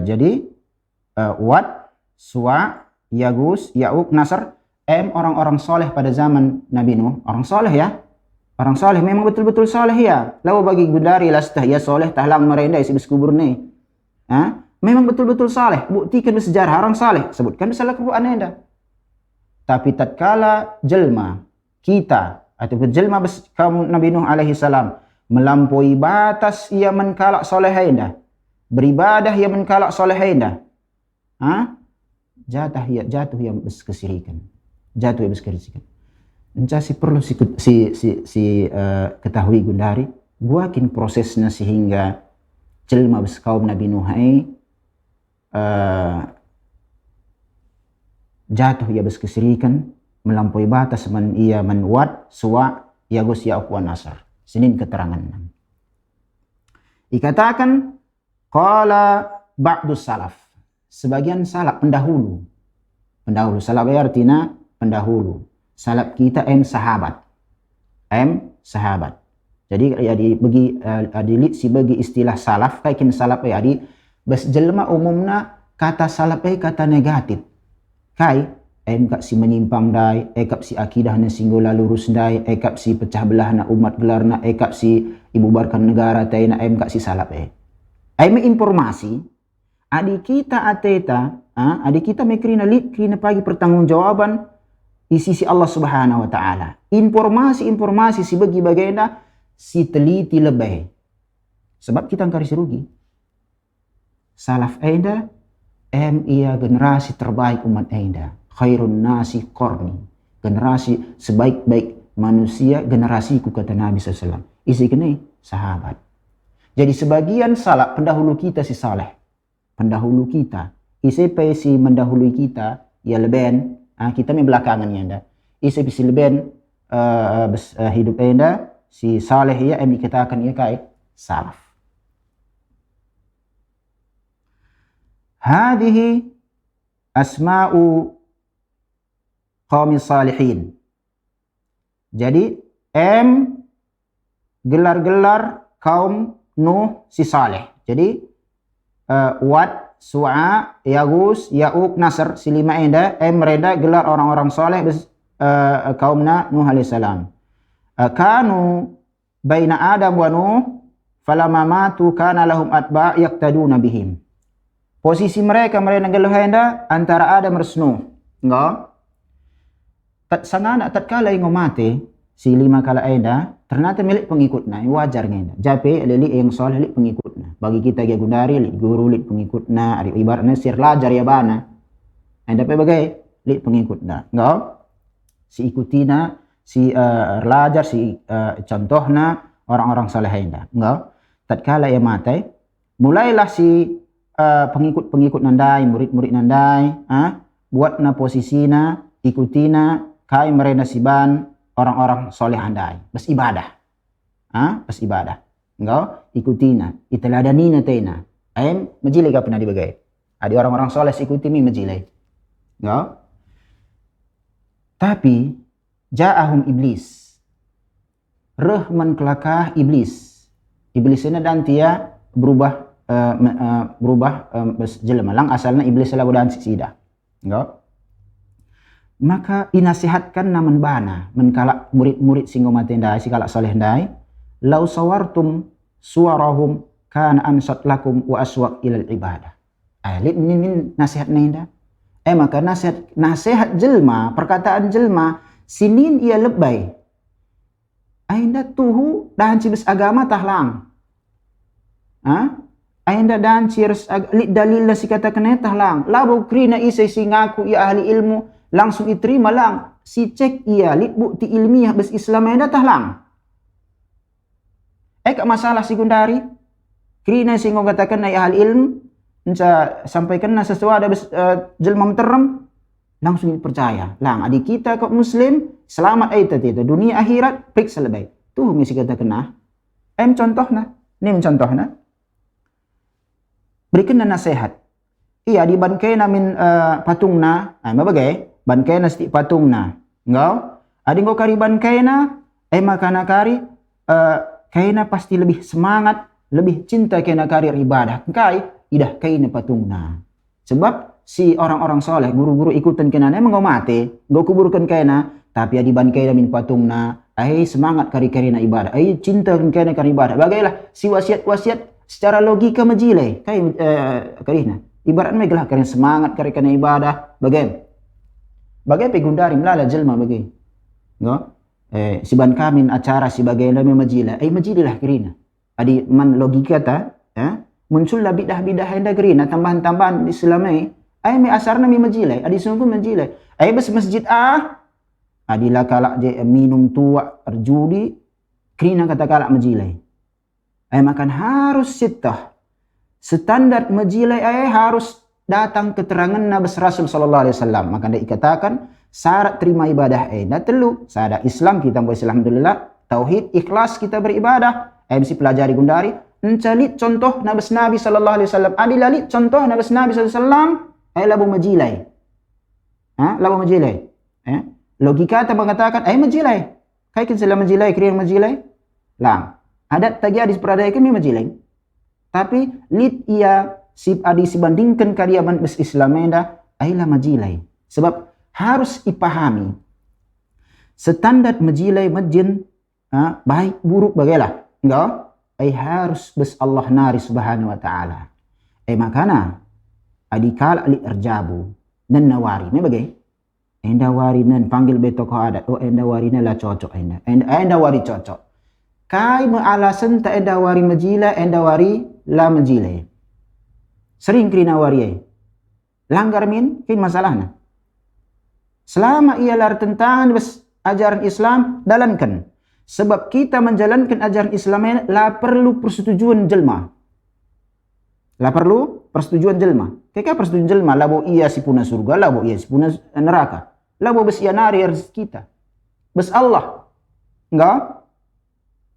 [SPEAKER 2] jadi Wat, Suwa, Yagus, Ya'uq, Nasr, orang-orang soleh pada zaman Nabi Nuh, orang soleh ya. Orang soleh memang betul-betul soleh ya. Lalu bagi gundari lastah ya soleh tahlang merenda isi kubur ni. Memang betul-betul soleh. Buktikan sejarah orang soleh. Sebutkan di salah Quran anda. Tapi tatkala jelma kita ataupun jelma kaum Nabi Nuh alaihi salam melampaui batas ia menkalak soleh anda. Beribadah ia menkalak soleh anda. Jatuh yang kesirikan. Jatuh yang kesirikan. Encasi perlu ketahui gundari, buakin prosesnya sehingga jelma kaum Nabi Nuh jatuh ia kesirikan, melampaui batas ia Wat, Suwa, Yagus, Ya'uq, wa Nasr. Senin keterangan. Dikatakan qala ba'dus salaf. Sebagian salaf pendahulu. Salaf artinya pendahulu. Salaf kita sahabat. Sahabat. Jadi bagi istilah salaf kaikin salaf di bas jelma umumna kata salaf kata negatif. Kai kap si menyimpang dai, kap si akidahna singgula lurus dai, kap si pecah belahna umat gelarna, kap si ibubarkan negara taina kap si salaf informasi adi kita ateta, adi kita mekrina pagi pertanggungjawaban di sisi Allah Subhanahu wa taala. Informasi si bagi bagaimana si teliti lebih. Sebab kita angkari rugi. Salaf enda ia generasi terbaik umat enda. Khairun nasi qarni. Generasi sebaik-baik manusia generasiku kata Nabi SAW. Isi kene sahabat. Jadi sebagian salaf pendahulu kita si saleh. Pendahulu kita. Isi si mendahului kita ya leben. Kita belakangannya anda. Isi bisi leben hidup anda si saleh ya dikatakan ia kai salaf. Hadhihi asma'u qaumi salihin. Jadi gelar-gelar kaum Nuh si saleh. Jadi Wat, Su'a, Yagus, Ya'uq, Nasr, si lima enda mereka gelar orang-orang soleh kaumna Nuh alaihissalam. Kanu baina Adam wa Nuh falamma matu kana lahum atba' yaqtaduna bihim. Posisi mereka gelar enda antara Adam dan Nuh. Enggak? Sangana tatkala ingo mati si lima kala enda ternyata milik pengikutnya wajar ngenda. Jape lili yang soleh lik pengikutnya. Bagi kita ya gundari lik guru lik pengikutnya, ari ibaratnya sir lajar ya bana. Enda pe bagai lik pengikutnya. Enggak? Si ikutina, si lajar, si contohna orang-orang soleh enda. Enggak? Tatkala ia mati, mulailah si pengikut-pengikut nandai, murid-murid nandai, buatna posisina, ikutina, kai mereka siban orang-orang soleh andai, bas ibadah. Bas ibadah. Engkau ikutina, iteladanina tena. Ayam majilai ka pernah dibagai. Ada orang-orang soleh ikuti mi majilai. Engkau. Tapi ja'ahum iblis. Rahman kelakah iblis. Iblis ini dan dia berubah jelema lang asalnya iblis lah dan sida. Engkau. Maka inasihatkan naman bana menkalak murid-murid singgo matendai si kalak soleh dai lau sawartum suarahum kana ansat lakum wa aswaq ilal ibadah. Alit min nasihat nenda. Maka nasihat jelma, perkataan jelma sinin ia lebay. Ainda tuhu dan cibes agama tahlang. Ainda dan cirs dalil la si kata kena tahlang. Labo krina isay singaku ia ahli ilmu langsung diterima lang. Si cek ia lit bukti ilmiah bes Islam ainda tahlang. Kak masalah sekundari. Krina singo katakan ai ahli ilmu enca sampaikan na sesuatu bes jelma menterem langsung percaya. Lang adik kita kok muslim selamat itu dunia akhirat periksa lebih. Tuh mesti katakan nah. Contohna. Ini contohna. Berikan nasihat. Iya di bangkai min patungna, mabagai bangkai na sti patungna. Engkau, adi engkau kari bangkai na, makana kari kaina pasti lebih semangat, lebih cinta kena kari ibadah. Kai idah kaina patungna. Sebab si orang-orang soleh, guru-guru ikutan kena emang engkau mati, engkau kuburkan kaina, tapi adi bangkai na min patungna, semangat kari na ibadah, cinta kena kari ibadah. Bagailah si wasiat secara logika majilai karina ibarat megelah karena semangat karena ibadah bagai pegundari melala jelma bagai si ban kamin acara si bagai lami majila majilah karina adi man logika ta muncul lah bidah-bidah enda karina tambahan-tambahan Islamai me asarna mi majilai adi sungguh majilai bes masjid adi lah kalak je minum tua judi karina kata kalak majilai makan harus sitah. Standar majilai harus datang keterangan Nabi Rasul sallallahu alaihi wasallam. Maka dia dikatakan syarat terima ibadah dah telu. Syarat Islam kita boleh alhamdulillah, tauhid, ikhlas kita beribadah. Mesti pelajari gundari. Encalit contoh Nabi sallallahu alaihi wasallam. Adilalit contoh Nabi sallallahu alaihi wasallam labu majilai. Labu majilai. Logika ta mengatakan majilai. Kai kin sila majilai, kriang majilai. Lang. Adat tagi adis peradaikan memang majilai. Tapi lit ia si adis bandingkan karya bes Islamenda ailah majilai. Sebab harus dipahami standar majilai majin baik buruk bagailah. Enggak? Harus bes Allah nari subhanahu wa ta'ala. Makana adikal ali erjabu dan nawari. Ini bagai? Enda wari nan panggil betoko adat. Enda wari lah cocok enda. Enda wari cocok. Kai alasan tak enda wari majila, enda wari la majila. Sering krina wari langgar min, kin masalahnya. Selama ia lar tentangan bes ajaran Islam, dalankan. Sebab kita menjalankan ajaran Islam la perlu persetujuan jelma. La perlu persetujuan jelma. Kaya persetujuan jelma, labo ia si puna surga, labo ia si puna neraka. Labo bes ia nari rezeki kita. Bes Allah. Enggak?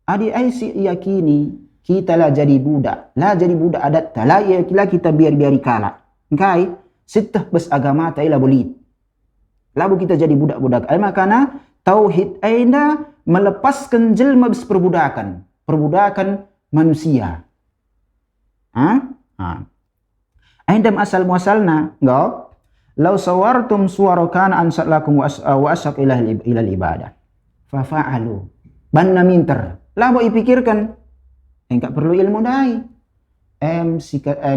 [SPEAKER 2] Adi si yakini kita lah jadi budak adat lah kita biar-biari kalah. Engkai sitah bes agama ta ila boleh. Labu kita jadi budak-budak. Makana tauhid aina melepaskan jelma bes perbudakan manusia. Aindam asal muasalna enggak law sawartum suwarakan ansat lakum wa asaq ila ibadah fa fa'alu banna minter labo ipikirkan engkak perlu ilmu dai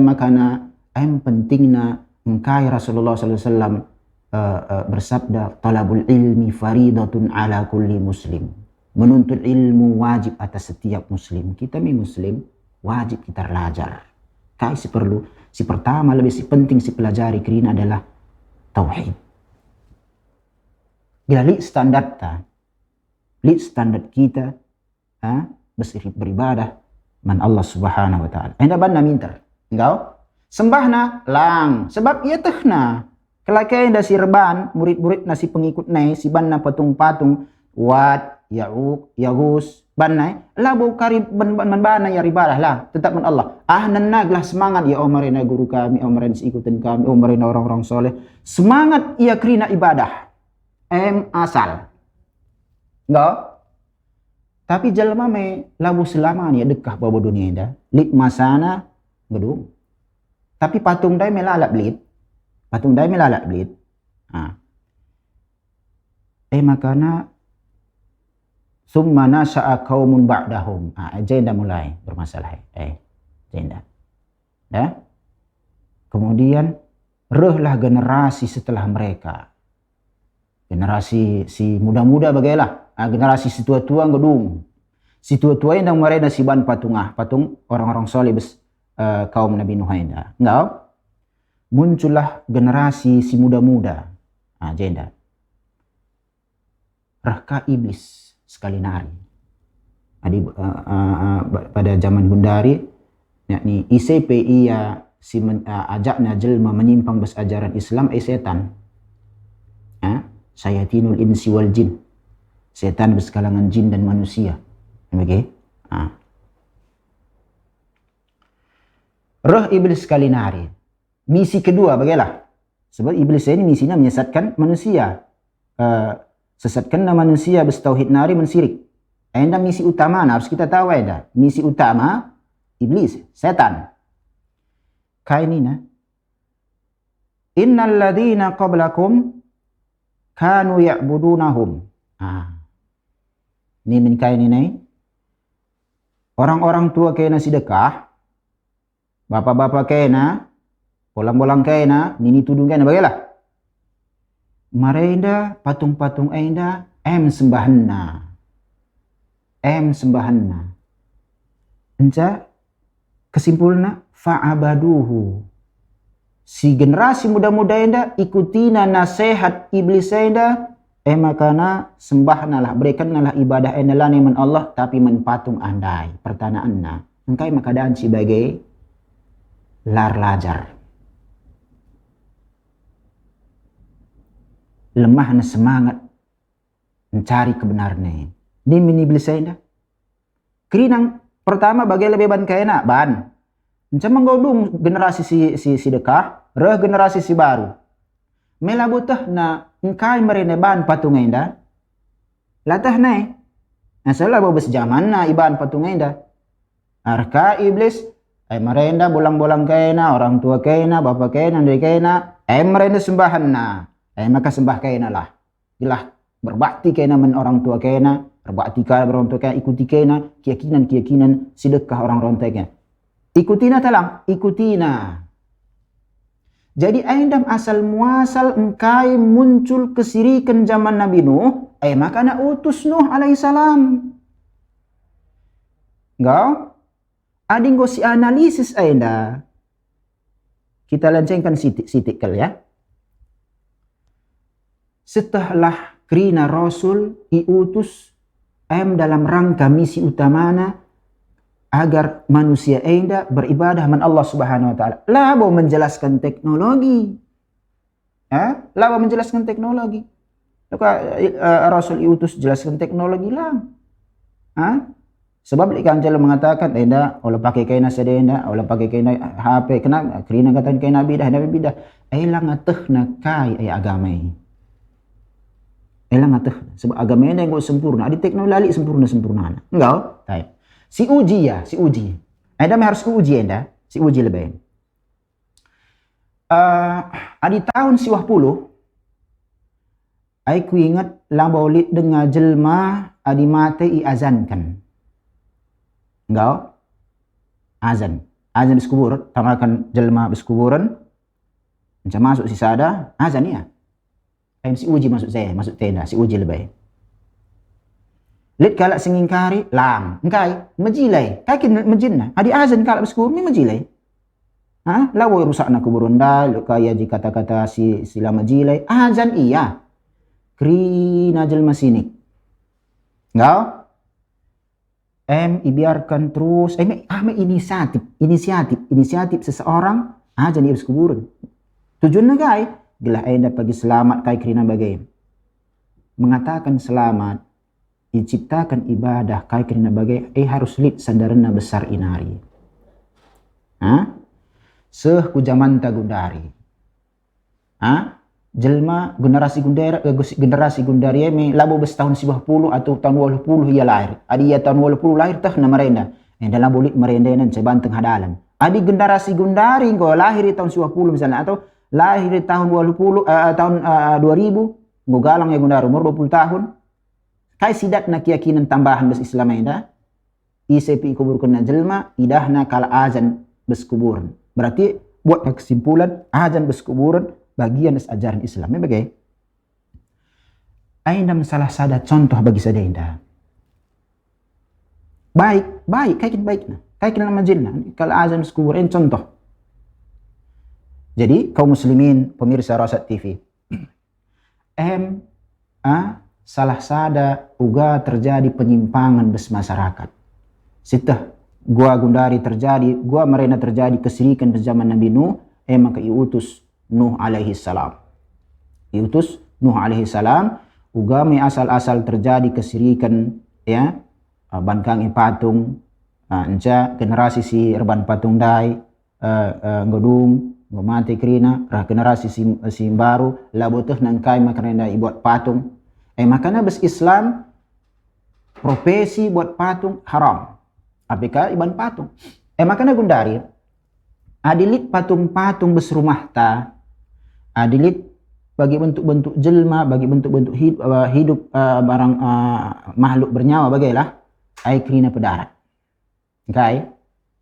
[SPEAKER 2] makana pentingna engkai Rasulullah sallallahu alaihi wasallam bersabda talabul ilmi faridatun ala kulli muslim. Menuntut ilmu wajib atas setiap muslim. Kita muslim wajib kita belajar. Kai si pertama lebih penting si pelajari kerina adalah tauhid. Bila li standar kita beribadah man Allah subhanahu wa ta'ala. Enda banna minter. Engkau sembahna lang sebab ia tehna. Kelakai da si reban murid-murid na si pengikut nai si banna patung-patung Wat, Ya'uq, Yaghus, banai lah bau kari bana ya ribadah lah tetap men Allah. Nanaglah semangat ya omarina guru kami, omarina ikutin kami, omarina orang-orang soleh. Semangat ia kerina ibadah. Asal. Enggak. Tapi jalma me labu selama ni dekah bawa dunia dah. Lit masana gedung. Tapi patung dai melalak belit. Patung dai melalak belit. Makana summa nasha'a qaumun ba'dahum. Agenda mulai bermasalah. Agenda. Ya. Kemudian rehlah generasi setelah mereka. Generasi si muda-muda bagailah. Generasi si tua-tua gedung. Si tua-tua yang mereka si ban patungah. Patung orang-orang soleh kaum Nabi Nuh indah. Enggak. Muncullah generasi si muda-muda. Agenda. Raka iblis sekali nari. Pada zaman Bundari, yakni ICP ia ajakna jelma menyimpang bes ajaran Islam setan. Sayatinul insi wal jin. Setan berskalangan jin dan manusia. Okay? Roh iblis sekali nari. Misi kedua bagaimana? Sebab iblis ini misinya menyesatkan manusia. Sesatkan manusia bertauhid nari mensirik. Enda misi utama harus kita tahu ada. Misi utama iblis, setan. Kainina. Innal ladzina qablakum kanu ya'budunahum. Ini min kainina. Orang-orang tua kena sedekah. Bapak-bapak kena, bolang-bolang kena, nini tudung kena bagaimana? Marenda patung-patung enda sembahanna. Enca kesimpulannya fa'abaduhu. Si generasi muda-muda enda ikutina nasihat iblis enda makana sembahnalah berikanlah ibadah enda lani men Allah tapi men patung andai. Pertanyaannya, engkai makadaan sebagai lar lajar. Lemah na semangat mencari kebenaran. Ini mini iblis saya. Kerinang pertama bagi lebih ban kena ban. Macam menggodung generasi si dekah, generasi si baru. Melabutah na engkai merene ban patung enda. Latah nai. Asalah bawa zaman na iban patung enda. Arka iblis merenda bolang-bolang kena, orang tua kena, bapak kena, dari kena, merenda sembahan na. Maka sembah kena lah. Jelah berbakti kena men orang tua kena, berbakti kena orang tua kena, ikuti kena keyakinan sedekah orang tua kena. Ikutina talang, ikutina. Jadi aindam asal muasal engkai muncul kesirikan zaman Nabi Nuh, maka nak utus Nuh alaihissalam. Enggak? Ading go si analisis ainda. Kita lencengkan sitik kali ya. Setelah krina Rasul diutus dalam rangka misi utamana agar manusia enda beribadah man Allah Subhanahu wa taala. Labo menjelaskan teknologi. Labo menjelaskan teknologi. Rasul diutus jelaskan teknologi lah. Sebab ikan jalan mengatakan enda olah pakai kaina sedenda, olah pakai kaina HP kena krina kata kaina bidah lang atehna kai agama ini. Elang ateh sebab agama ini yang sempurna, di teknologi sempurna. Enggak, tahu. Si uji. Anda harus uji anda, si uji lebih. Di tahun 10 aku ingat lambolit dengan jelma adi mate azankan. Enggak? Azan di kubur, tamakan jelma di kuburan. Macam masuk si sada, azan ya. Si uji masuk tenda, si uji lebih. Lihat kalak sengingkari, lang, engkai, majilai, kakin majinna. Adi azan kalak bersyukur, ni majilai. Lawa rusak na kuburan dah, kaya di kata-kata sila majilai, azan iya. Krina jelma sinik. Enggak? Ibiarkan terus, inisiatif seseorang, azan iya bersyukur. Tujuannya kai, gelah enda pagi selamat kai krina bagai mengatakan selamat diciptakan ibadah kai kerana bagai harus lit sandarana besar inari. Seh ku zaman ta gundari. Jelma generasi gundari me labo bes tahun 90 atau tahun 80 ia lahir. Adi ia tahun 80 lahir tah na marenda. Dalam bolit marenda nan sebanteng hadalan. Adi generasi gundari ko lahir di tahun 90 misalnya atau lahir di tahun 2000 ngo galang ya gundari umur 20 tahun. Kai sidat na keyakinan tambahan bes Islam enda. Isepi kuburkan na jelma idahna kala azan bes kuburan. Berarti buat kesimpulan azan bes kuburan bagian dari ajaran Islam. Bagai aindam salah sada contoh bagi saya indah. Baik, kaikin baikna. Kaikin nama jilna. Kalau azan bes kuburan contoh. Jadi kaum muslimin pemirsa Rosat TV. Salah sada uga terjadi penyimpangan bes masyarakat. Sitah gua gundari terjadi, gua merena terjadi kesirikan bes zaman Nabi Nuh, maka iutus Nuh alaihi salam. Iutus Nuh alaihi salam uga me asal-asal terjadi kesirikan ya, bankang patung, enca generasi si erban patung dai, ngodung, ngomate krina, generasi si baru labotuh nangkai makarena ibuat patung. Makanya bes Islam profesi buat patung haram. Apakah iban patung? Makanya gundari adilit patung-patung bes rumah ta, adilit bagi bentuk-bentuk jelma, bagi bentuk-bentuk hidup barang makhluk bernyawa bagailah ai krina pedarat. Kai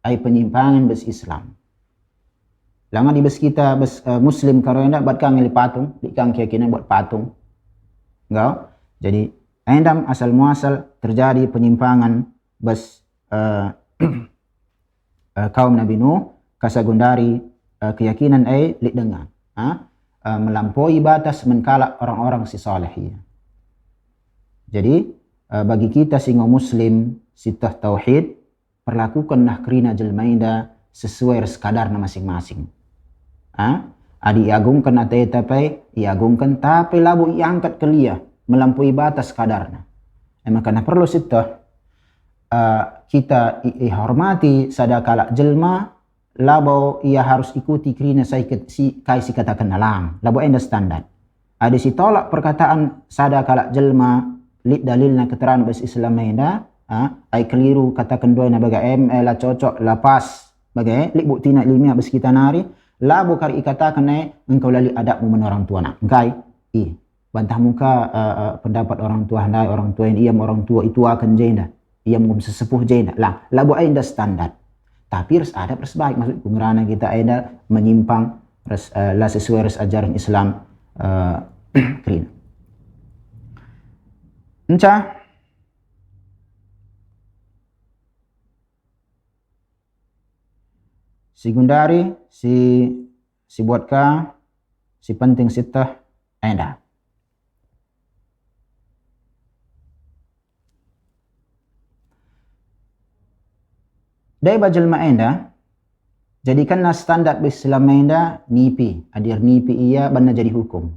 [SPEAKER 2] ai penyimpangan bes Islam. Lama di bes kita bes muslim karena buat kang ngeli patung, di kang keyakinan buat patung. Enggak? Jadi endam asal muasal terjadi penyimpangan bes kaum Nabi Nuh kasagundari keyakinan lik dengar melampaui batas menkala orang-orang si saleh. Jadi bagi kita singo muslim sitah tauhid perlakukan nah krina jelmaida sesuai sekadarna masing-masing. Adi iagungkan atau tapi iagungkan tapi labu iangkat kelia melampaui batas kadarna. Makanya perlu sitah kita hormati sadakala jelma labo ia harus ikuti krina si katakan alam labo enda standar. Ada si tolak perkataan sadakala jelma lid dalilna keterangan bes Islam enda ai keliru katakan doi na baga la cocok la pas baga lik buktina ilmiah bes kita nari labo kari ikatakan engkau lali adabmu men orang tua nak engkai bantah muka pendapat orang tua handai orang tua ini orang tua itu akan jenda ia mengum sesepuh jenda lah labo ainda standar tapi harus ada persbaik maksud pengerana kita ainda menyimpang lah sesuai ajaran Islam krina enca si gundari si buatka si penting sitah ainda. Dai bajelma enda jadikanlah standar Islam enda nipi adir nipi ia bana jadi hukum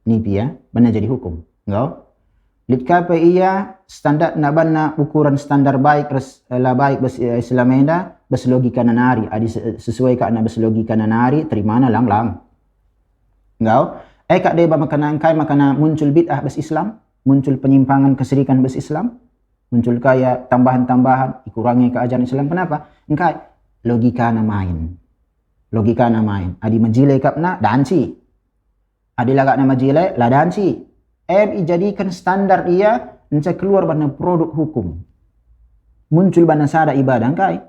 [SPEAKER 2] nipi ya bana jadi hukum engkau litkapa ia standar na bana ukuran standar baik la baik bes Islam enda bes logika nanari adi sesuai ka na bes logika nanari terima na lang engkau kak dai ba makana engkai makana muncul bid'ah bes Islam muncul penyimpangan kesirikan bes Islam muncul kaya tambahan-tambahan dikurangi ke ajaran Islam. Kenapa? Engkai logika na main adi majile kapna dansi adi lagak na majile la dansi dijadikan standar ia enca keluar bana produk hukum muncul bana sada ibadah engkai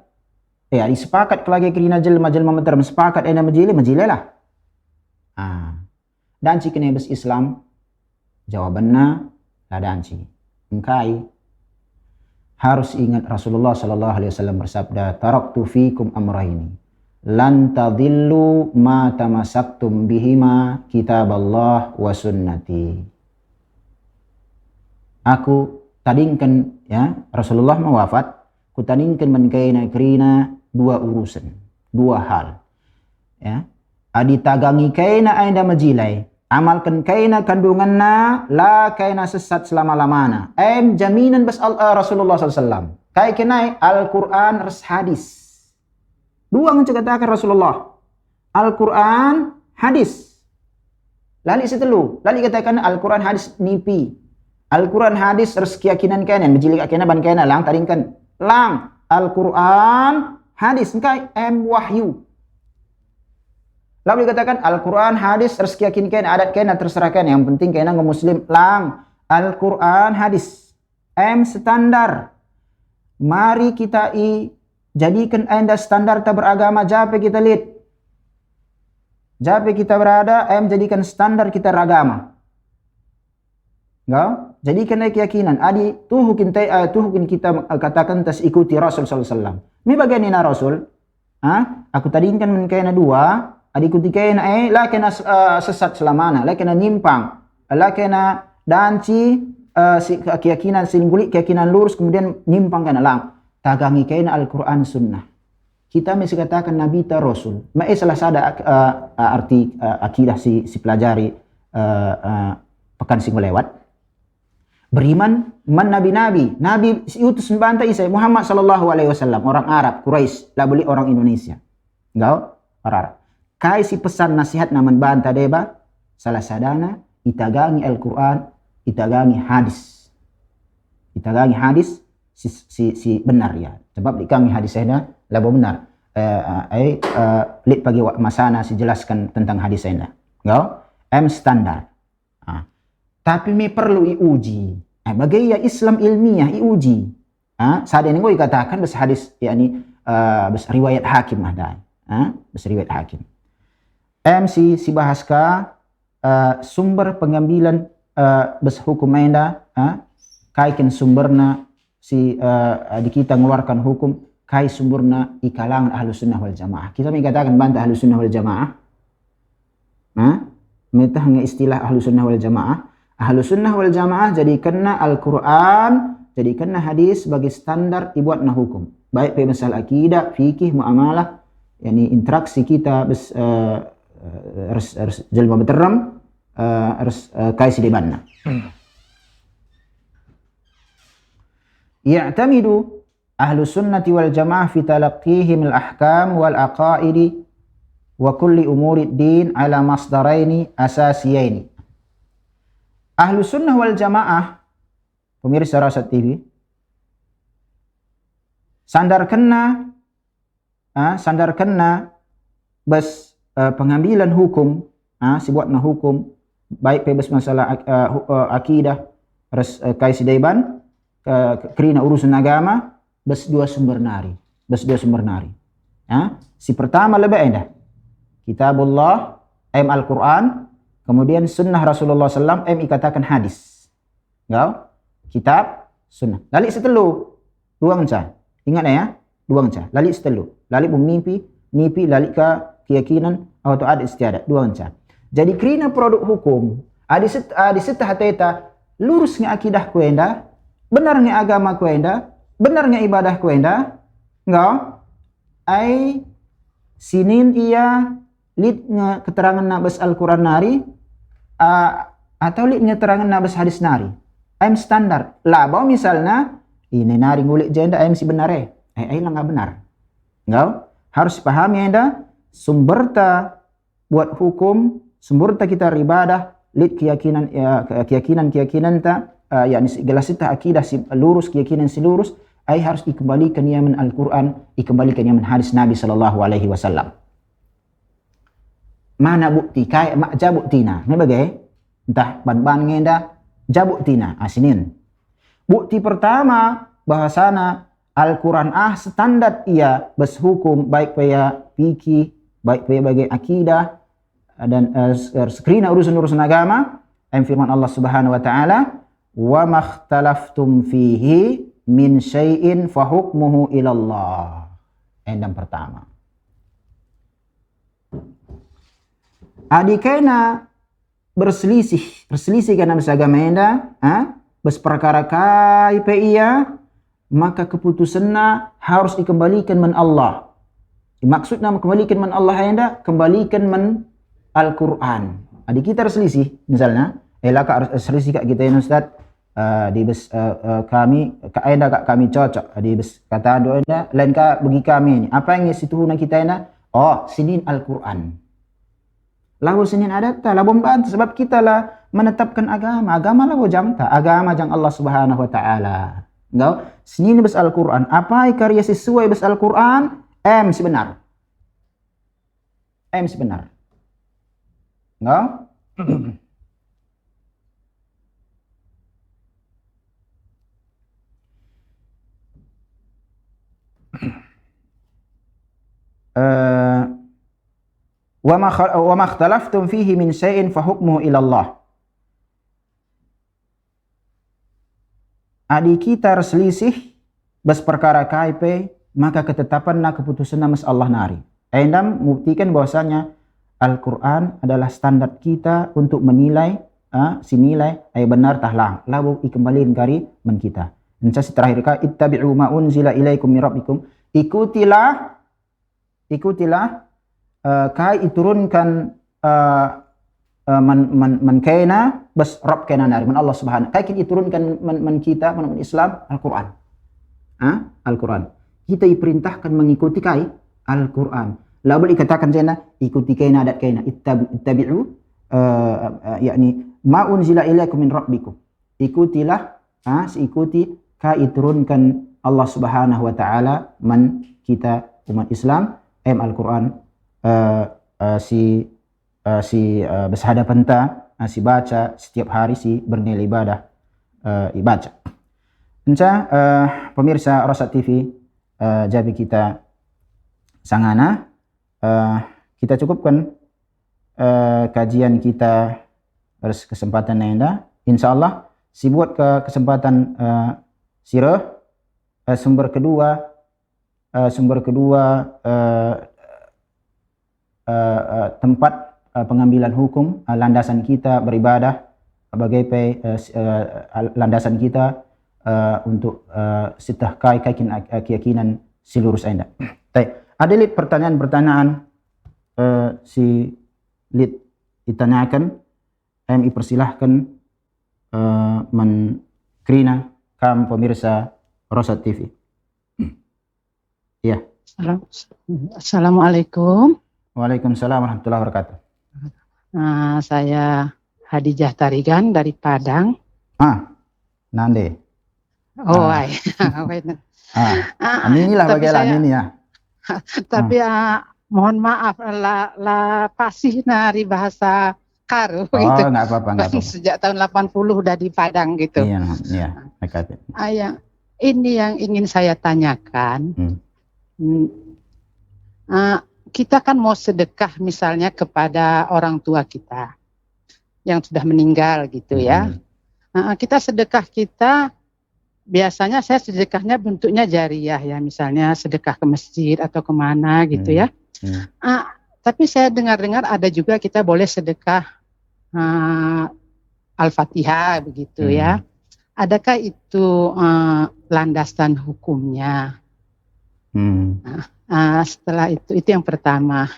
[SPEAKER 2] adi sepakat kelagi krina jelma meter sepakat ena majile lah dansi kena bes Islam jawabanna la dansi engkai harus ingat Rasulullah sallallahu alaihi wasallam bersabda taraktu fikum amrayni lan tadillu ma tamassaktum bihima kitaballah wa sunnati. Aku tadingkan ya Rasulullah mewafat ku tadingkan menkaina krina dua urusan dua hal ya adi tagangi kaina ainda majilai Amalkan kaina kandunganna la kaina sesat selama-lamana. Jaminan bas Rasulullah SAW. Kai kenai Al-Quran res hadis. Dua yang katakan Rasulullah. Al-Quran hadis. Lali setelu. Lali katakan Al-Quran hadis nipi. Al-Quran hadis res keyakinan kena. Menjilik kena ban kena lang taringkan. Lang. Al-Quran hadis. Kai wahyu. Lalu dikatakan Al-Quran hadis res keyakinan kena. Adat kena terserah kena. Yang penting kena nge-muslim. Lang. Al-Quran hadis. Standar. Mari kita jadikan anda standar tak beragama. Jape kita lihat. Jape kita berada. Jadikan standar kita beragama. Enggak? Jadikan keyakinan. Adi tuhukin kita katakan tas ikuti Rasul SAW. Ini bagian ina Rasul. Aku tadikan menkena dua. Adi ikuti kena la kena sesat selamana. La kena nyimpang. La kena danci. Keyakinan singulik, keyakinan lurus, kemudian nyimpang kena lang. Tagangi kena Al-Quran Sunnah. Kita mesti katakan Nabi ta Rasul. Salah sada arti akidah si pelajari pekan sing lewat. Beriman man nabi-nabi. Nabi utus membantah Isa Muhammad sallallahu alaihi wasallam, orang Arab, Quraisy, lah beli orang Indonesia. Enggak, orang Arab. Kai si pesan nasihat naman bantah deba, salah sadana itagangi Al-Quran, itagangi hadis. Itagangi hadis si benar ya. Sebab dikangi hadis saya lah benar. Lit pagi masana si jelaskan tentang hadis saya. Enggak? Standar. Tapi me perlu iuji. Bagai ya Islam ilmiah iuji. Sada ini gue katakan bes hadis yakni bes riwayat hakim ada. Bes riwayat hakim. Si bahaska sumber pengambilan bes hukum enda kaikin sumberna si di kita mengeluarkan hukum kai sumberna di kalangan Ahlus Sunnah wal Jamaah. Kita mengatakan bantah Ahlus Sunnah wal Jamaah. Metah istilah Ahlus Sunnah wal Jamaah. Ahlus Sunnah wal Jamaah jadikanna Al-Quran, jadikanna hadis sebagai standar dibuatna hukum. Baik pada masalah akidah, fikih, muamalah, yakni interaksi kita harus jelma beteram, harus kaisi debanna. Ya'tamidu Ahlus Sunnati wal Jamaah fi talaqqihim al-ahkam wal aqaidi wa kulli umuri din ala masdaraini asasiyaini. Ahlus Sunnah wal Jamaah, pemirsa Rasad TV, sandar kena bes pengambilan hukum, sebuatna hukum, baik bebas masalah akidah, res kaisi daiban, kerina urusan agama, bes dua sumber nari. Si pertama lebih indah, Kitabullah, Al-Quran, kemudian sunnah Rasulullah SAW, ikatakan hadis. Enggak? Kitab, sunnah. Lali setelu, dua menca. Ingat ya, dua menca. Lali setelu. Lali mimpi, lali ke keyakinan, atau ada istiadat. Dua menca. Jadi kerana produk hukum, ada setah teta, lurusnya akidah kuenda, benarnya agama kuenda, benarnya ibadah kuenda, enggak? Sinin ia lid keterangan nabas Al-Quran nari, atau lihat keterangan nabas hadis nari. Standar. Lah, bawa misalnya, ini nari ngulik jenda, si benar lah nggak benar. Enggak? Harus pahami anda, sumber ta buat hukum, sumber ta kita ibadah, lihat keyakinan ta, yakni segala sita akidah si lurus, keyakinan si lurus, harus dikembalikan yaman Al-Quran, dikembalikan yaman hadis Nabi sallallahu alaihi wasallam. Mana bukti? Kayak jabuktina. Ini bagai entah ban-ban ngenda jabuktina. Asinin. Bukti pertama bahasana Al-Quran standar ia bes hukum baik pada fikih, baik pada bagai akidah dan sekrina urusan-urusan agama. Firman Allah Subhanahu wa taala, "Wa makhtalaftum fihi min syai'in fa hukmuhu ila Allah." Yang pertama. Adikena berselisih karena beragama enda, berperkara kai pe ia, maka keputusannya harus dikembalikan men Allah. Maksudnya kembalikan men Allah enda, kembalikan men Al-Quran. Adik kita selisih misalnya, laka selisih kak kita ini Ustaz, di bes kami kaedah kak kami cocok di bes kata doanya lain kak bagi kami ini apa yang situ na kita ini sinin Al-Quran lalu sinin adat lah membantu sebab kita lah menetapkan agama lah jang agama jang Allah Subhanahu wa taala enggak sinin bes Al-Quran apa karya sesuai bes Al-Quran sebenar enggak wa ma ikhtalaftum fihi min syai'in fa hukmuhu ila Allah. Adi kita selisih bas perkara KIP maka ketetapan na keputusan mas Allah nari. Endam membuktikan bahwasanya Al-Quran adalah standar kita untuk menilai sinilai ay benar tahlang lalu ikembalin kari men kita. Dan terakhir ka ittabi'u ma unzila ilaikum min rabbikum ikutilah kai iturunkan man kaina bas Rabb kaina nari man Allah Subhanahu kai iturunkan man kita man Islam Al-Quran. Al-Quran. Kita diperintahkan mengikuti kai Al-Quran. La boleh dikatakan jana ikuti kaina adat kaina ittabi'u yakni ma unzila ilaikum min rabbikum. Ikutilah ikuti kai iturunkan Allah Subhanahu wa taala man kita umat Islam Al-Quran berhadapan si baca setiap hari si bernilai ibadah pemirsa Rosyad TV jadi kita sangana kita cukupkan kajian kita harus kesempatan nenda insyaallah si buat ke kesempatan sirah sumber kedua tempat pengambilan hukum landasan kita beribadah sebagai landasan kita untuk sitah keyakinan seluruh anda. Ada lid pertanyaan si lid ditanyakan persilahkan menkrina kam pemirsa Rosyad TV. Ya.
[SPEAKER 1] Assalamualaikum.
[SPEAKER 2] Waalaikumsalam warahmatullahi wabarakatuh.
[SPEAKER 1] Saya Hadijah Tarigan dari Padang.
[SPEAKER 2] Nande. Inilah bagaimana ini ya.
[SPEAKER 1] Tapi mohon maaf la pasih nari bahasa Karo gitu.
[SPEAKER 2] Enggak apa-apa.
[SPEAKER 1] Sejak tahun 80 udah di Padang gitu.
[SPEAKER 2] Iya.
[SPEAKER 1] Ini yang ingin saya tanyakan. Kita kan mau sedekah misalnya kepada orang tua kita yang sudah meninggal gitu ya. Kita sedekah biasanya saya sedekahnya bentuknya jariyah ya, misalnya sedekah ke masjid atau kemana gitu ya. Tapi saya dengar-dengar ada juga kita boleh sedekah Al-Fatihah begitu ya. Adakah itu landasan hukumnya? Setelah itu yang pertama.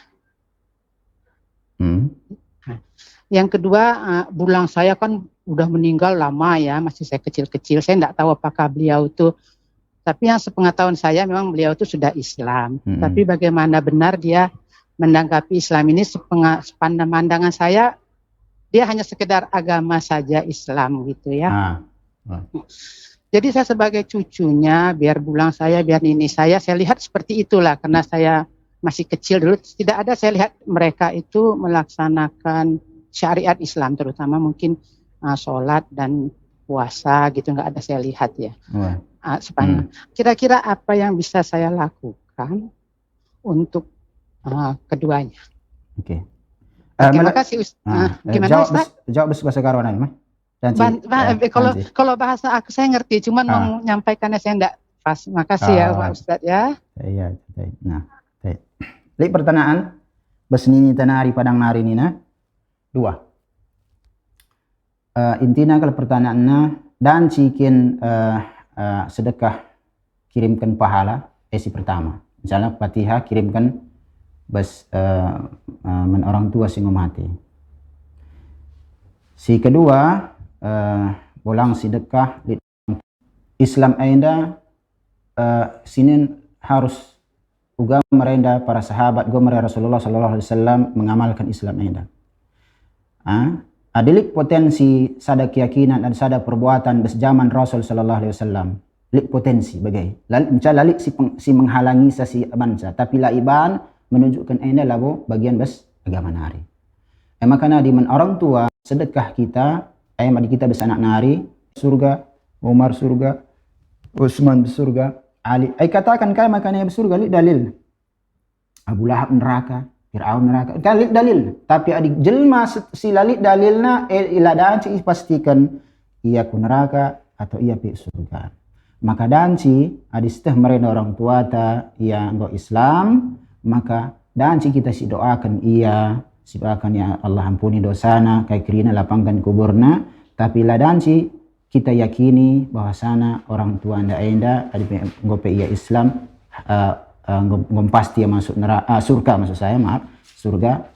[SPEAKER 1] Yang kedua, bulang saya kan udah meninggal lama ya, masih saya kecil-kecil. Saya tidak tahu apakah beliau itu, tapi yang sepengetahuan saya memang beliau itu sudah Islam. Tapi bagaimana benar dia menanggapi Islam ini, sepandangan saya, dia hanya sekedar agama saja Islam gitu ya. Jadi saya sebagai cucunya, biar bulang saya, biar nini saya lihat seperti itulah. Karena saya masih kecil dulu, tidak ada saya lihat mereka itu melaksanakan syariat Islam, terutama mungkin sholat dan puasa gitu, nggak ada saya lihat ya. Kira-kira apa yang bisa saya lakukan untuk keduanya?
[SPEAKER 2] Oke.
[SPEAKER 1] Terima kasih gimana Ustaz?
[SPEAKER 2] Jawab bahasa Karonan mah.
[SPEAKER 1] Kalau bahasa aku saya ngerti, cuman menyampaikannya saya enggak pas. Makasih ya Pak Ustadz ya.
[SPEAKER 2] Iya. Nah, lihat pertanyaan besnini tanari padang nari nina dua. Intinya kalau pertanyaannya dan cikin sedekah kirimkan pahala si pertama. Misalnya Fatihah kirimkan orang tua sing mati. Si kedua, bolang sedekah Islam enda sinin harus uga merenda para sahabat gomere Rasulullah sallallahu alaihi wasallam mengamalkan Islam enda. Adilik potensi sada keyakinan dan sada perbuatan berjaman Rasul sallallahu alaihi wasallam. Lik potensi bagai. Lalik si menghalangi si bansa, tapi laiban menunjukkan enda labo bagian bes agama nari. Makanya di orang tua sedekah kita, adik kita bes anak nari, surga, Umar surga, Utsman surga, Ali. Katakan kaya makanya surga lik dalil. Abu Lahab neraka, Fir'aun neraka. Kali dalil. Tapi adik jelma si lalik dalilna iladaan si pastikan ia ku neraka atau ia pi surga. Maka danci adik seteh mereka orang tua ta ia nggo Islam, maka danci kita si doakan ia, si doakan ya Allah ampuni dosana, kai kirina lapangkan kuburna, tapi ladanci kita yakini bahwasana orang tua anda ngope ia Islam ngom pasti masuk neraka surga maksud saya surga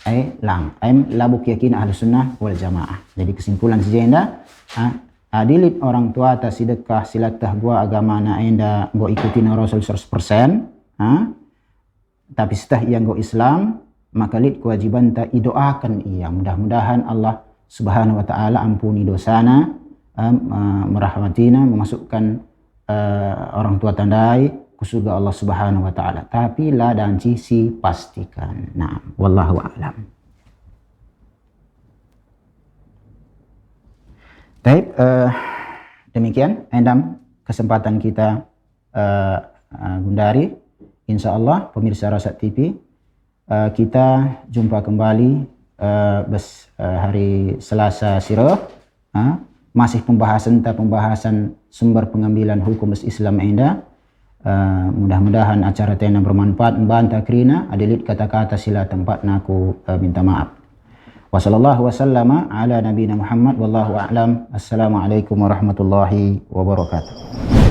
[SPEAKER 2] labu keyakinan Ahlus Sunnah wal Jamaah. Jadi kesimpulan saja anda adilit orang tua ta sedekah silatah gua agama na anda go ikutin Rasul 100%, tapi setelah ia go Islam maka lit kewajiban ta idoakan ia, mudah-mudahan Allah Subhanahu wa taala ampuni dosana, merahmatina, memasukkan orang tua tandai ke surga Allah Subhanahu wa taala. Tapi la dan sisi pastikan. Nah, wallahu a'lam. Baik, demikian endam kesempatan kita Gundari. Insyaallah pemirsa Rasat TV, kita jumpa kembali hari Selasa sirah. Masih pembahasan sumber pengambilan hukum Islam enda. Mudah-mudahan acara tena bermanfaat membantah krina adilit kata-kata sila tempat naku minta maaf. Wassallallahu wasallama ala nabiyina Muhammad wallahu a'lam. Assalamualaikum warahmatullahi wabarakatuh.